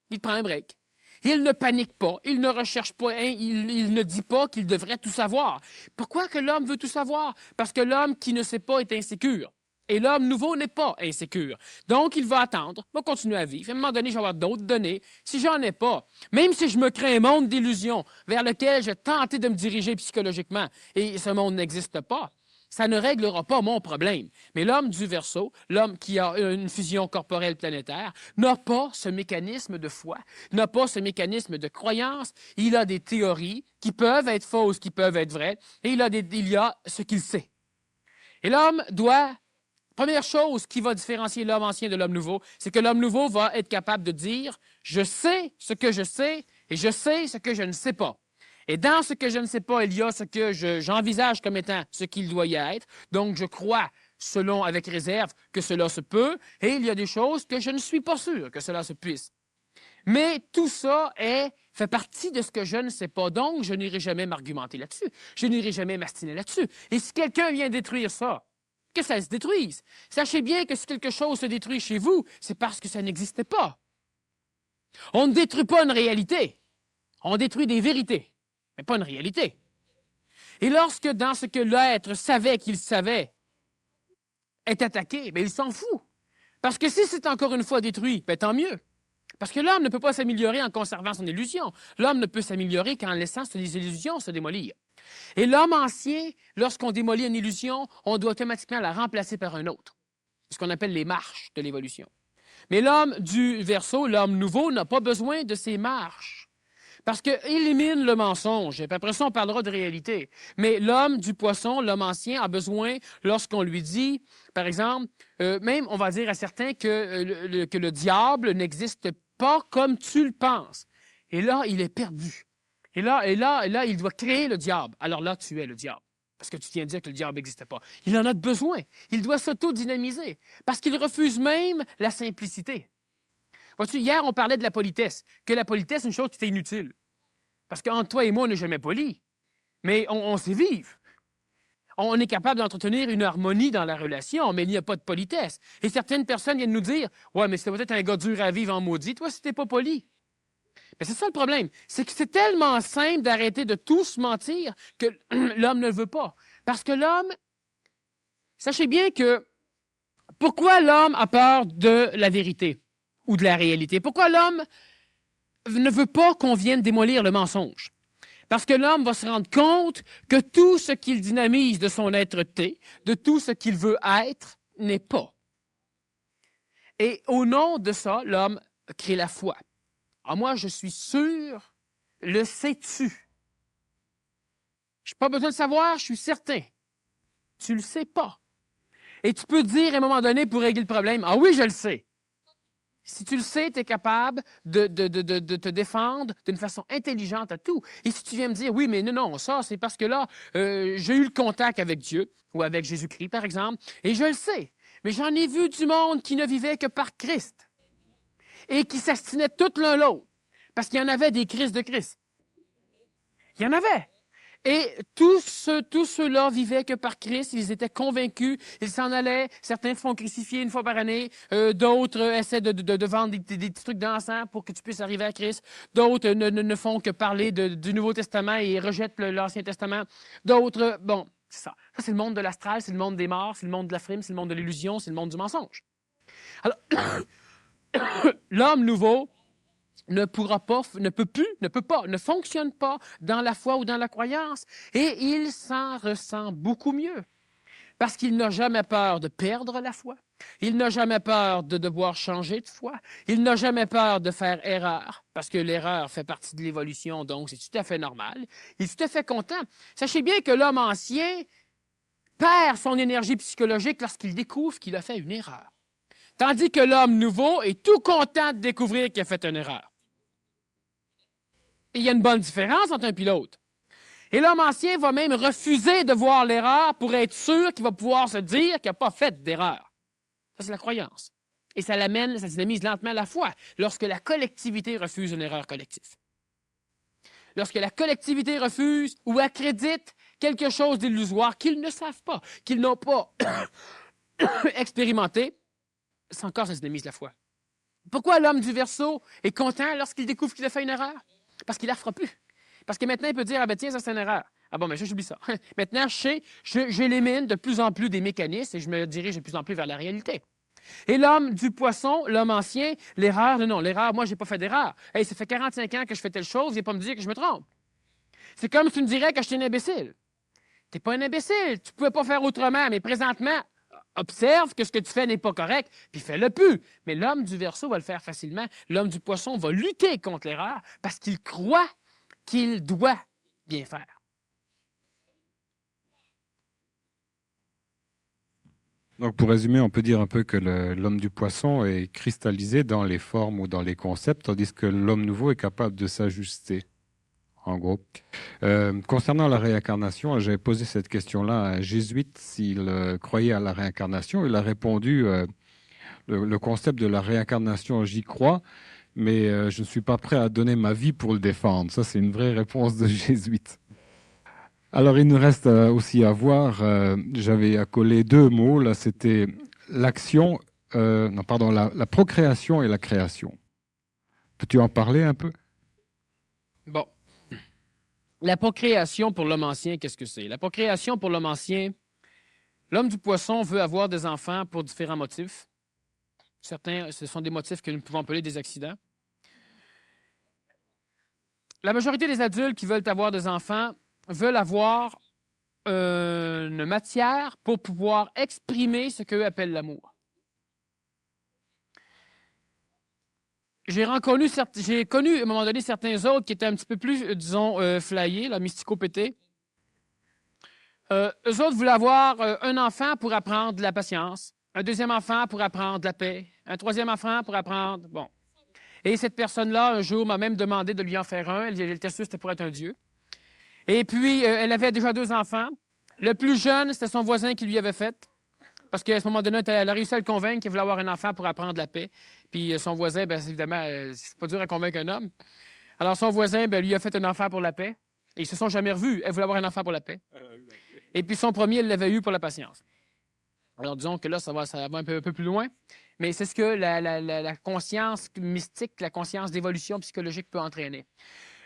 Il prend un break. Il ne panique pas, il ne recherche pas, hein, il ne dit pas qu'il devrait tout savoir. Pourquoi que l'homme veut tout savoir? Parce que l'homme qui ne sait pas est insécure. Et l'homme nouveau n'est pas insécure. Donc, il va attendre, va continuer à vivre. À un moment donné, je vais avoir d'autres données. Si j'en ai pas, même si je me crée un monde d'illusions vers lequel j'ai tenté de me diriger psychologiquement et ce monde n'existe pas, ça ne réglera pas mon problème. Mais l'homme du Verseau, l'homme qui a une fusion corporelle planétaire, n'a pas ce mécanisme de foi, n'a pas ce mécanisme de croyance. Il a des théories qui peuvent être fausses, qui peuvent être vraies, et il y a ce qu'il sait. Et l'homme doit... Première chose qui va différencier l'homme ancien de l'homme nouveau, c'est que l'homme nouveau va être capable de dire « Je sais ce que je sais et je sais ce que je ne sais pas ». Et dans ce que je ne sais pas, il y a ce que j'envisage comme étant ce qu'il doit y être. Donc, je crois, selon, avec réserve, que cela se peut. Et il y a des choses que je ne suis pas sûr que cela se puisse. Mais tout ça fait partie de ce que je ne sais pas. Donc, je n'irai jamais m'argumenter là-dessus. Je n'irai jamais m'astiner là-dessus. Et si quelqu'un vient détruire ça, que ça se détruise. Sachez bien que si quelque chose se détruit chez vous, c'est parce que ça n'existait pas. On ne détruit pas une réalité. On détruit des vérités, mais pas une réalité. Et lorsque, dans ce que l'être savait qu'il savait, est attaqué, bien, il s'en fout. Parce que si c'est encore une fois détruit, bien, tant mieux. Parce que l'homme ne peut pas s'améliorer en conservant son illusion. L'homme ne peut s'améliorer qu'en laissant les illusions se démolir. Et l'homme ancien, lorsqu'on démolit une illusion, on doit automatiquement la remplacer par un autre. C'est ce qu'on appelle les marches de l'évolution. Mais l'homme du Verseau, l'homme nouveau, n'a pas besoin de ces marches. Parce qu'il élimine le mensonge. Et puis après ça, on parlera de réalité. Mais l'homme du Poisson, l'homme ancien, a besoin, lorsqu'on lui dit, par exemple, même on va dire à certains que le diable n'existe pas comme tu le penses. Et là, il est perdu. Et là, il doit créer le diable. Alors là, tu es le diable. Parce que tu viens de dire que le diable n'existait pas. Il en a besoin. Il doit s'auto-dynamiser. Parce qu'il refuse même la simplicité. Vois-tu, hier, on parlait de la politesse. Que la politesse, c'est une chose qui est inutile. Parce qu'entre toi et moi, on n'est jamais poli. Mais on sait vivre. On est capable d'entretenir une harmonie dans la relation, mais il n'y a pas de politesse. Et certaines personnes viennent nous dire « Ouais, mais c'est peut-être un gars dur à vivre en maudit. Toi, si t'es pas poli. » Mais c'est ça le problème. C'est que c'est tellement simple d'arrêter de tous mentir que l'homme ne le veut pas. Parce que l'homme, sachez bien que pourquoi l'homme a peur de la vérité ou de la réalité? Pourquoi l'homme ne veut pas qu'on vienne démolir le mensonge? Parce que l'homme va se rendre compte que tout ce qu'il dynamise de son être-té, de tout ce qu'il veut être, n'est pas. Et au nom de ça, l'homme crée la foi. Ah, moi, je suis sûr, le sais-tu? Je n'ai pas besoin de savoir, je suis certain. Tu ne le sais pas. Et tu peux dire à un moment donné pour régler le problème, ah oui, je le sais. Si tu le sais, tu es capable de te défendre d'une façon intelligente à tout. Et si tu viens me dire, oui, mais non, ça, c'est parce que là, j'ai eu le contact avec Dieu, ou avec Jésus-Christ, par exemple, et je le sais. Mais j'en ai vu du monde qui ne vivait que par Christ et qui s'astinaient tout l'un l'autre, parce qu'il y en avait des Christ de Christ. Il y en avait. Et tous ceux-là vivaient que par Christ, ils étaient convaincus, ils s'en allaient, certains se font crucifier une fois par année, d'autres essaient de vendre des petits trucs d'encens pour que tu puisses arriver à Christ, d'autres ne font que parler du Nouveau Testament et rejettent l'Ancien Testament, d'autres, bon, c'est ça. Ça, c'est le monde de l'astral, c'est le monde des morts, c'est le monde de la frime, c'est le monde de l'illusion, c'est le monde du mensonge. Alors, l'homme nouveau ne pourra pas, ne peut plus, ne peut pas, ne fonctionne pas dans la foi ou dans la croyance. Et il s'en ressent beaucoup mieux. Parce qu'il n'a jamais peur de perdre la foi. Il n'a jamais peur de devoir changer de foi. Il n'a jamais peur de faire erreur, parce que l'erreur fait partie de l'évolution, donc c'est tout à fait normal. Il est tout à fait content. Sachez bien que l'homme ancien perd son énergie psychologique lorsqu'il découvre qu'il a fait une erreur. Tandis que l'homme nouveau est tout content de découvrir qu'il a fait une erreur. Et il y a une bonne différence entre un et l'autre. Et l'homme ancien va même refuser de voir l'erreur pour être sûr qu'il va pouvoir se dire qu'il n'a pas fait d'erreur. Ça, c'est la croyance. Et ça l'amène, ça dynamise lentement la foi, lorsque la collectivité refuse une erreur collective. Lorsque la collectivité refuse ou accrédite quelque chose d'illusoire qu'ils ne savent pas, qu'ils n'ont pas expérimenté, c'est encore ça dynamise la foi. Pourquoi l'homme du Verseau est content lorsqu'il découvre qu'il a fait une erreur? Parce qu'il ne la fera plus. Parce que maintenant, il peut dire, ah ben tiens, ça c'est une erreur. Ah bon, mais j'oublie ça. Maintenant, j'élimine de plus en plus des mécanismes et je me dirige de plus en plus vers la réalité. Et l'homme du poisson, l'homme ancien, l'erreur, non, l'erreur, moi, j'ai pas fait d'erreur. Hey, ça fait 45 ans que je fais telle chose, viens pas me dire que je me trompe. C'est comme si tu me dirais que je suis un imbécile. T'es pas un imbécile, tu pouvais pas faire autrement, mais présentement, observe que ce que tu fais n'est pas correct, puis fais-le plus. Mais l'homme du Verseau va le faire facilement. L'homme du poisson va lutter contre l'erreur parce qu'il croit qu'il doit bien faire. Donc, pour résumer, on peut dire un peu que l'homme du poisson est cristallisé dans les formes ou dans les concepts, tandis que l'homme nouveau est capable de s'ajuster, en gros. Concernant la réincarnation, j'avais posé cette question-là à un jésuite s'il croyait à la réincarnation. Il a répondu le concept de la réincarnation, j'y crois, mais je ne suis pas prêt à donner ma vie pour le défendre. Ça, c'est une vraie réponse de jésuite. Alors, il nous reste aussi à voir, j'avais accolé deux mots, là, c'était l'action, non, pardon, la procréation et la création. Peux-tu en parler un peu? Bon. La procréation pour l'homme ancien, qu'est-ce que c'est? La procréation pour l'homme ancien, l'homme du poisson veut avoir des enfants pour différents motifs. Certains, ce sont des motifs que nous pouvons appeler des accidents. La majorité des adultes qui veulent avoir des enfants veulent avoir une matière pour pouvoir exprimer ce qu'eux appellent l'amour. J'ai connu à un moment donné certains autres qui étaient un petit peu plus, disons, flyés, mystico-pétés. Eux autres voulaient avoir un enfant pour apprendre de la patience, un deuxième enfant pour apprendre de la paix, un troisième enfant pour apprendre... Bon. Et cette personne-là, un jour, m'a même demandé de lui en faire un. Elle était sûre que c'était pour être un dieu. Et puis, elle avait déjà 2 enfants. Le plus jeune, c'était son voisin qui lui avait fait. Parce qu'à ce moment donné, elle a réussi à le convaincre qu'il voulait avoir un enfant pour apprendre la paix. Puis son voisin, bien évidemment, c'est pas dur à convaincre un homme. Alors son voisin, lui a fait un enfant pour la paix. Et ils se sont jamais revus. Elle voulait avoir un enfant pour la paix. Et puis son premier, elle l'avait eu pour la patience. Alors disons que là, ça va un peu plus loin. Mais c'est ce que la conscience mystique, la conscience d'évolution psychologique peut entraîner.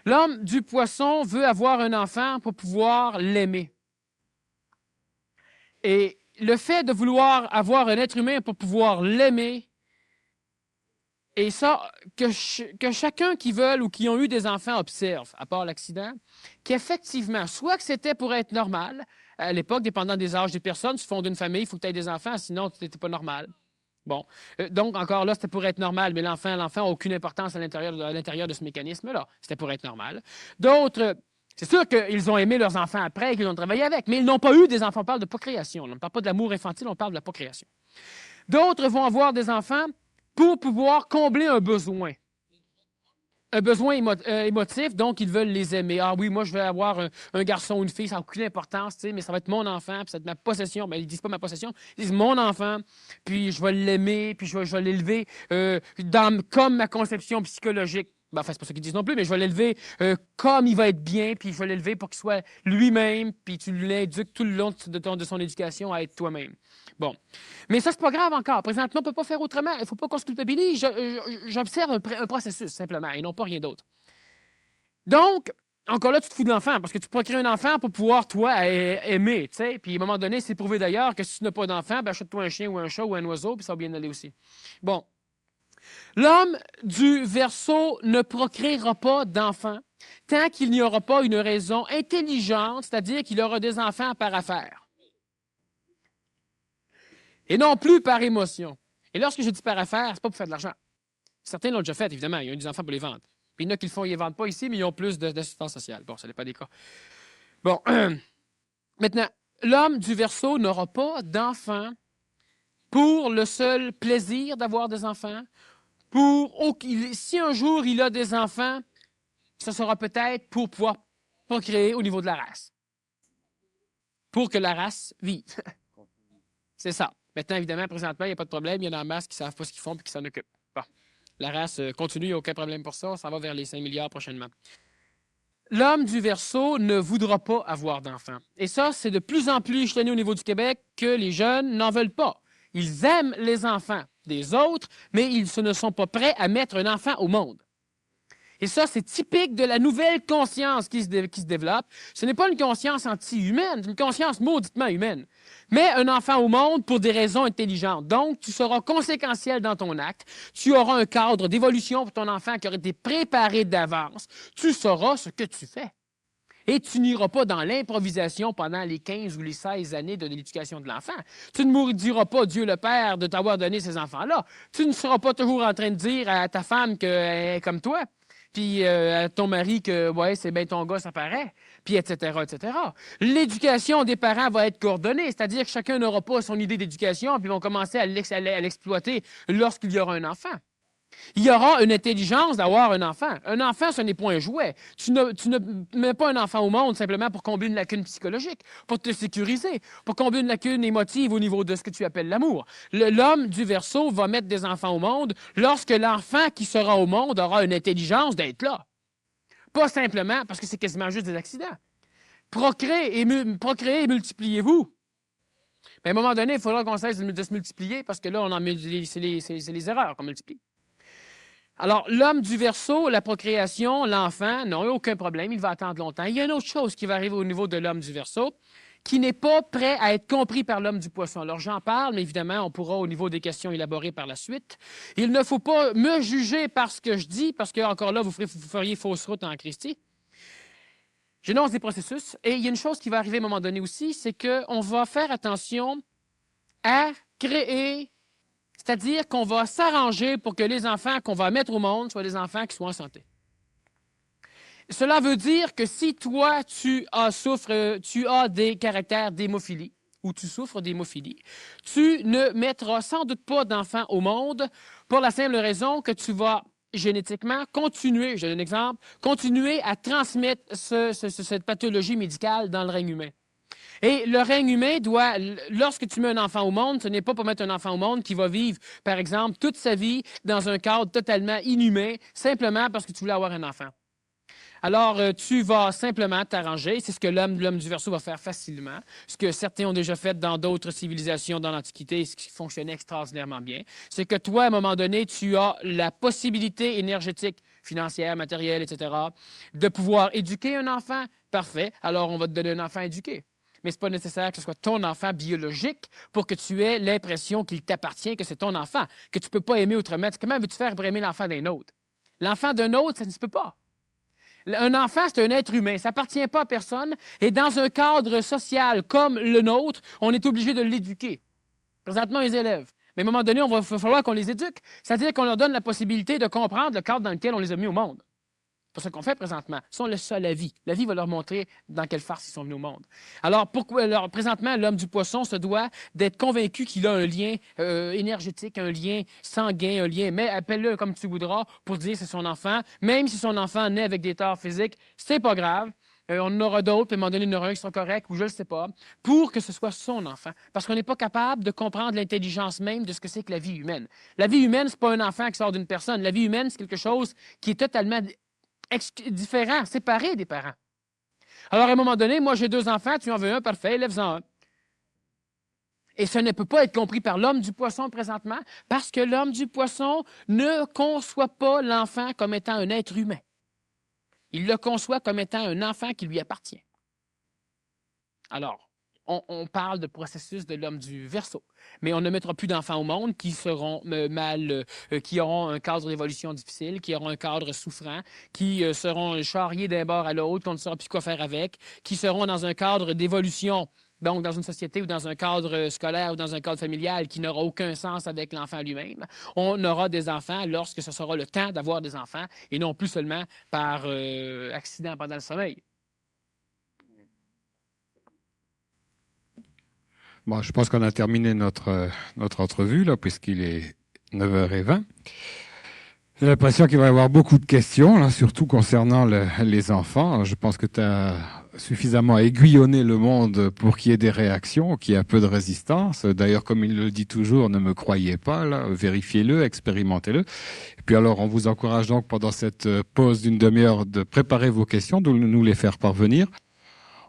L'homme du poisson veut avoir un enfant pour pouvoir l'aimer. Et le fait de vouloir avoir un être humain pour pouvoir l'aimer, et ça, que chacun qui veut ou qui ont eu des enfants observe, à part l'accident, qu'effectivement, soit que c'était pour être normal, à l'époque, dépendant des âges des personnes, tu fondes une famille, il faut que tu aies des enfants, sinon tu n'étais pas normal. Bon. Donc, encore là, c'était pour être normal, mais l'enfant n'a aucune importance à l'intérieur de ce mécanisme-là. C'était pour être normal. D'autres, c'est sûr qu'ils ont aimé leurs enfants après et qu'ils ont travaillé avec, mais ils n'ont pas eu des enfants. On parle de procréation. On ne parle pas de l'amour infantile, on parle de la procréation. D'autres vont avoir des enfants pour pouvoir combler un besoin. Un besoin émotif, donc ils veulent les aimer. Ah oui, moi, je vais avoir un garçon ou une fille, ça n'a aucune importance, mais ça va être mon enfant, puis ça va être ma possession. Mais ils ne disent pas ma possession, ils disent mon enfant, puis je vais l'aimer, puis je vais l'élever comme ma conception psychologique. Ben, enfin, c'est pas ça qu'ils disent non plus, mais je vais l'élever comme il va être bien, puis je vais l'élever pour qu'il soit lui-même, puis tu l'éduques tout le long de son éducation à être toi-même. Bon. Mais ça, c'est pas grave encore. Présentement, on ne peut pas faire autrement. Il ne faut pas qu'on se culpabilise. J'observe un processus, simplement, et non pas rien d'autre. Donc, encore là, tu te fous de l'enfant, parce que tu procures un enfant pour pouvoir, toi, aimer, tu sais. Puis, à un moment donné, c'est prouvé d'ailleurs que si tu n'as pas d'enfant, ben, achète-toi un chien ou un chat ou un oiseau, puis ça va bien aller aussi. Bon. L'homme du Verseau ne procréera pas d'enfants tant qu'il n'y aura pas une raison intelligente, c'est-à-dire qu'il aura des enfants par affaire. Et non plus par émotion. Et lorsque je dis par affaire, c'est pas pour faire de l'argent. Certains l'ont déjà fait, évidemment. Ils ont des enfants pour les vendre. Puis il y en a qui le font, ils ne les vendent pas ici, mais ils ont plus d'assistance sociale. Bon, ça n'est pas des cas. Bon. Maintenant, l'homme du Verseau n'aura pas d'enfants pour le seul plaisir d'avoir des enfants. Si un jour il a des enfants, ce sera peut-être pour pouvoir procréer au niveau de la race. Pour que la race vive. C'est ça. Maintenant, évidemment, présentement, il n'y a pas de problème. Il y en a en masse qui ne savent pas ce qu'ils font et qui s'en occupent. Bon. La race continue, il n'y a aucun problème pour ça. On s'en va vers les 5 milliards prochainement. L'homme du Verseau ne voudra pas avoir d'enfants. Et ça, c'est de plus en plus échelonné au niveau du Québec que les jeunes n'en veulent pas. Ils aiment les enfants des autres, mais ils ne sont pas prêts à mettre un enfant au monde. Et ça, c'est typique de la nouvelle conscience qui se développe. Ce n'est pas une conscience anti-humaine, c'est une conscience mauditement humaine. Mets un enfant au monde pour des raisons intelligentes. Donc, tu seras conséquentiel dans ton acte. Tu auras un cadre d'évolution pour ton enfant qui aurait été préparé d'avance. Tu sauras ce que tu fais. Et tu n'iras pas dans l'improvisation pendant les 15 ou les 16 années de l'éducation de l'enfant. Tu ne maudiras pas Dieu le Père de t'avoir donné ces enfants-là. Tu ne seras pas toujours en train de dire à ta femme qu'elle est comme toi. Puis à ton mari que, ouais, c'est bien ton gars, ça paraît, puis etc., etc. L'éducation des parents va être coordonnée, c'est-à-dire que chacun n'aura pas son idée d'éducation, puis vont commencer à l'exploiter lorsqu'il y aura un enfant. Il y aura une intelligence d'avoir un enfant. Un enfant, ce n'est pas un jouet. Tu ne mets pas un enfant au monde simplement pour combler une lacune psychologique, pour te sécuriser, pour combler une lacune émotive au niveau de ce que tu appelles l'amour. L'homme du Verseau va mettre des enfants au monde lorsque l'enfant qui sera au monde aura une intelligence d'être là. Pas simplement parce que c'est quasiment juste des accidents. Procréez et multipliez-vous. Mais à un moment donné, il faudra qu'on cesse de se multiplier parce que là, c'est les erreurs qu'on multiplie. Alors, l'homme du Verseau, la procréation, l'enfant, non, il n'y a aucun problème, il va attendre longtemps. Il y a une autre chose qui va arriver au niveau de l'homme du Verseau, qui n'est pas prêt à être compris par l'homme du Poisson. Alors, j'en parle, mais évidemment, on pourra, au niveau des questions élaborées par la suite. Il ne faut pas me juger par ce que je dis, parce que, encore là, vous feriez fausse route en Christi. J'énonce des processus, et il y a une chose qui va arriver à un moment donné aussi, c'est qu'on va faire attention à créer. C'est-à-dire qu'on va s'arranger pour que les enfants qu'on va mettre au monde soient des enfants qui soient en santé. Cela veut dire que si toi, tu as des caractères d'hémophilie, ou tu souffres d'hémophilie, tu ne mettras sans doute pas d'enfants au monde pour la simple raison que tu vas génétiquement continuer, je donne un exemple, continuer à transmettre cette pathologie médicale dans le règne humain. Et le règne humain doit, lorsque tu mets un enfant au monde, ce n'est pas pour mettre un enfant au monde qui va vivre, par exemple, toute sa vie dans un cadre totalement inhumain, simplement parce que tu voulais avoir un enfant. Alors, tu vas simplement t'arranger. C'est ce que l'homme du Verseau va faire facilement, ce que certains ont déjà fait dans d'autres civilisations dans l'Antiquité, ce qui fonctionnait extraordinairement bien. C'est que toi, à un moment donné, tu as la possibilité énergétique, financière, matérielle, etc., de pouvoir éduquer un enfant. Parfait. Alors, on va te donner un enfant éduqué. Mais ce n'est pas nécessaire que ce soit ton enfant biologique pour que tu aies l'impression qu'il t'appartient, que c'est ton enfant, que tu ne peux pas aimer autrement. Comment veux-tu faire pour aimer l'enfant d'un autre? L'enfant d'un autre, ça ne se peut pas. Un enfant, c'est un être humain. Ça n'appartient pas à personne. Et dans un cadre social comme le nôtre, on est obligé de l'éduquer. Présentement, les élèves. Mais à un moment donné, il va falloir qu'on les éduque. C'est-à-dire qu'on leur donne la possibilité de comprendre le cadre dans lequel on les a mis au monde. C'est ce qu'on fait présentement. Ils sont le seul la vie. La vie va leur montrer dans quelle farce ils sont venus au monde. Alors, présentement, l'homme du Poisson se doit d'être convaincu qu'il a un lien énergétique, un lien sanguin, un lien, mais appelle-le comme tu voudras pour dire que c'est son enfant. Même si son enfant naît avec des torts physiques, c'est pas grave. On en aura d'autres, puis à un moment donné, il y en aura un qui sera correct, ou je ne le sais pas, pour que ce soit son enfant. Parce qu'on n'est pas capable de comprendre l'intelligence même de ce que c'est que la vie humaine. La vie humaine, ce n'est pas un enfant qui sort d'une personne. La vie humaine, c'est quelque chose qui est totalement différent, séparé des parents. Alors, à un moment donné, moi, j'ai 2 enfants, tu en veux un, parfait, élève-en un. Et ça ne peut pas être compris par l'homme du Poisson présentement, parce que l'homme du Poisson ne conçoit pas l'enfant comme étant un être humain. Il le conçoit comme étant un enfant qui lui appartient. Alors, on parle de processus de l'homme du Verseau, mais on ne mettra plus d'enfants au monde qui seront qui auront un cadre d'évolution difficile, qui auront un cadre souffrant, qui seront charriés d'un bord à l'autre, qu'on ne saura plus quoi faire avec, qui seront dans un cadre d'évolution, donc dans une société ou dans un cadre scolaire ou dans un cadre familial qui n'aura aucun sens avec l'enfant lui-même. On aura des enfants lorsque ce sera le temps d'avoir des enfants et non plus seulement par accident pendant le sommeil. Bon, je pense qu'on a terminé notre entrevue, là, puisqu'il est 9h20. J'ai l'impression qu'il va y avoir beaucoup de questions, là, surtout concernant les enfants. Je pense que tu as suffisamment aiguillonné le monde pour qu'il y ait des réactions, qu'il y ait un peu de résistance. D'ailleurs, comme il le dit toujours, ne me croyez pas, là, vérifiez-le, expérimentez-le. Et puis alors, on vous encourage donc pendant cette pause d'une demi-heure de préparer vos questions, de nous les faire parvenir.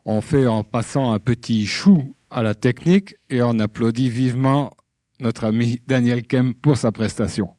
On fait en passant un petit chou à la technique et on applaudit vivement notre ami Daniel Kem pour sa prestation.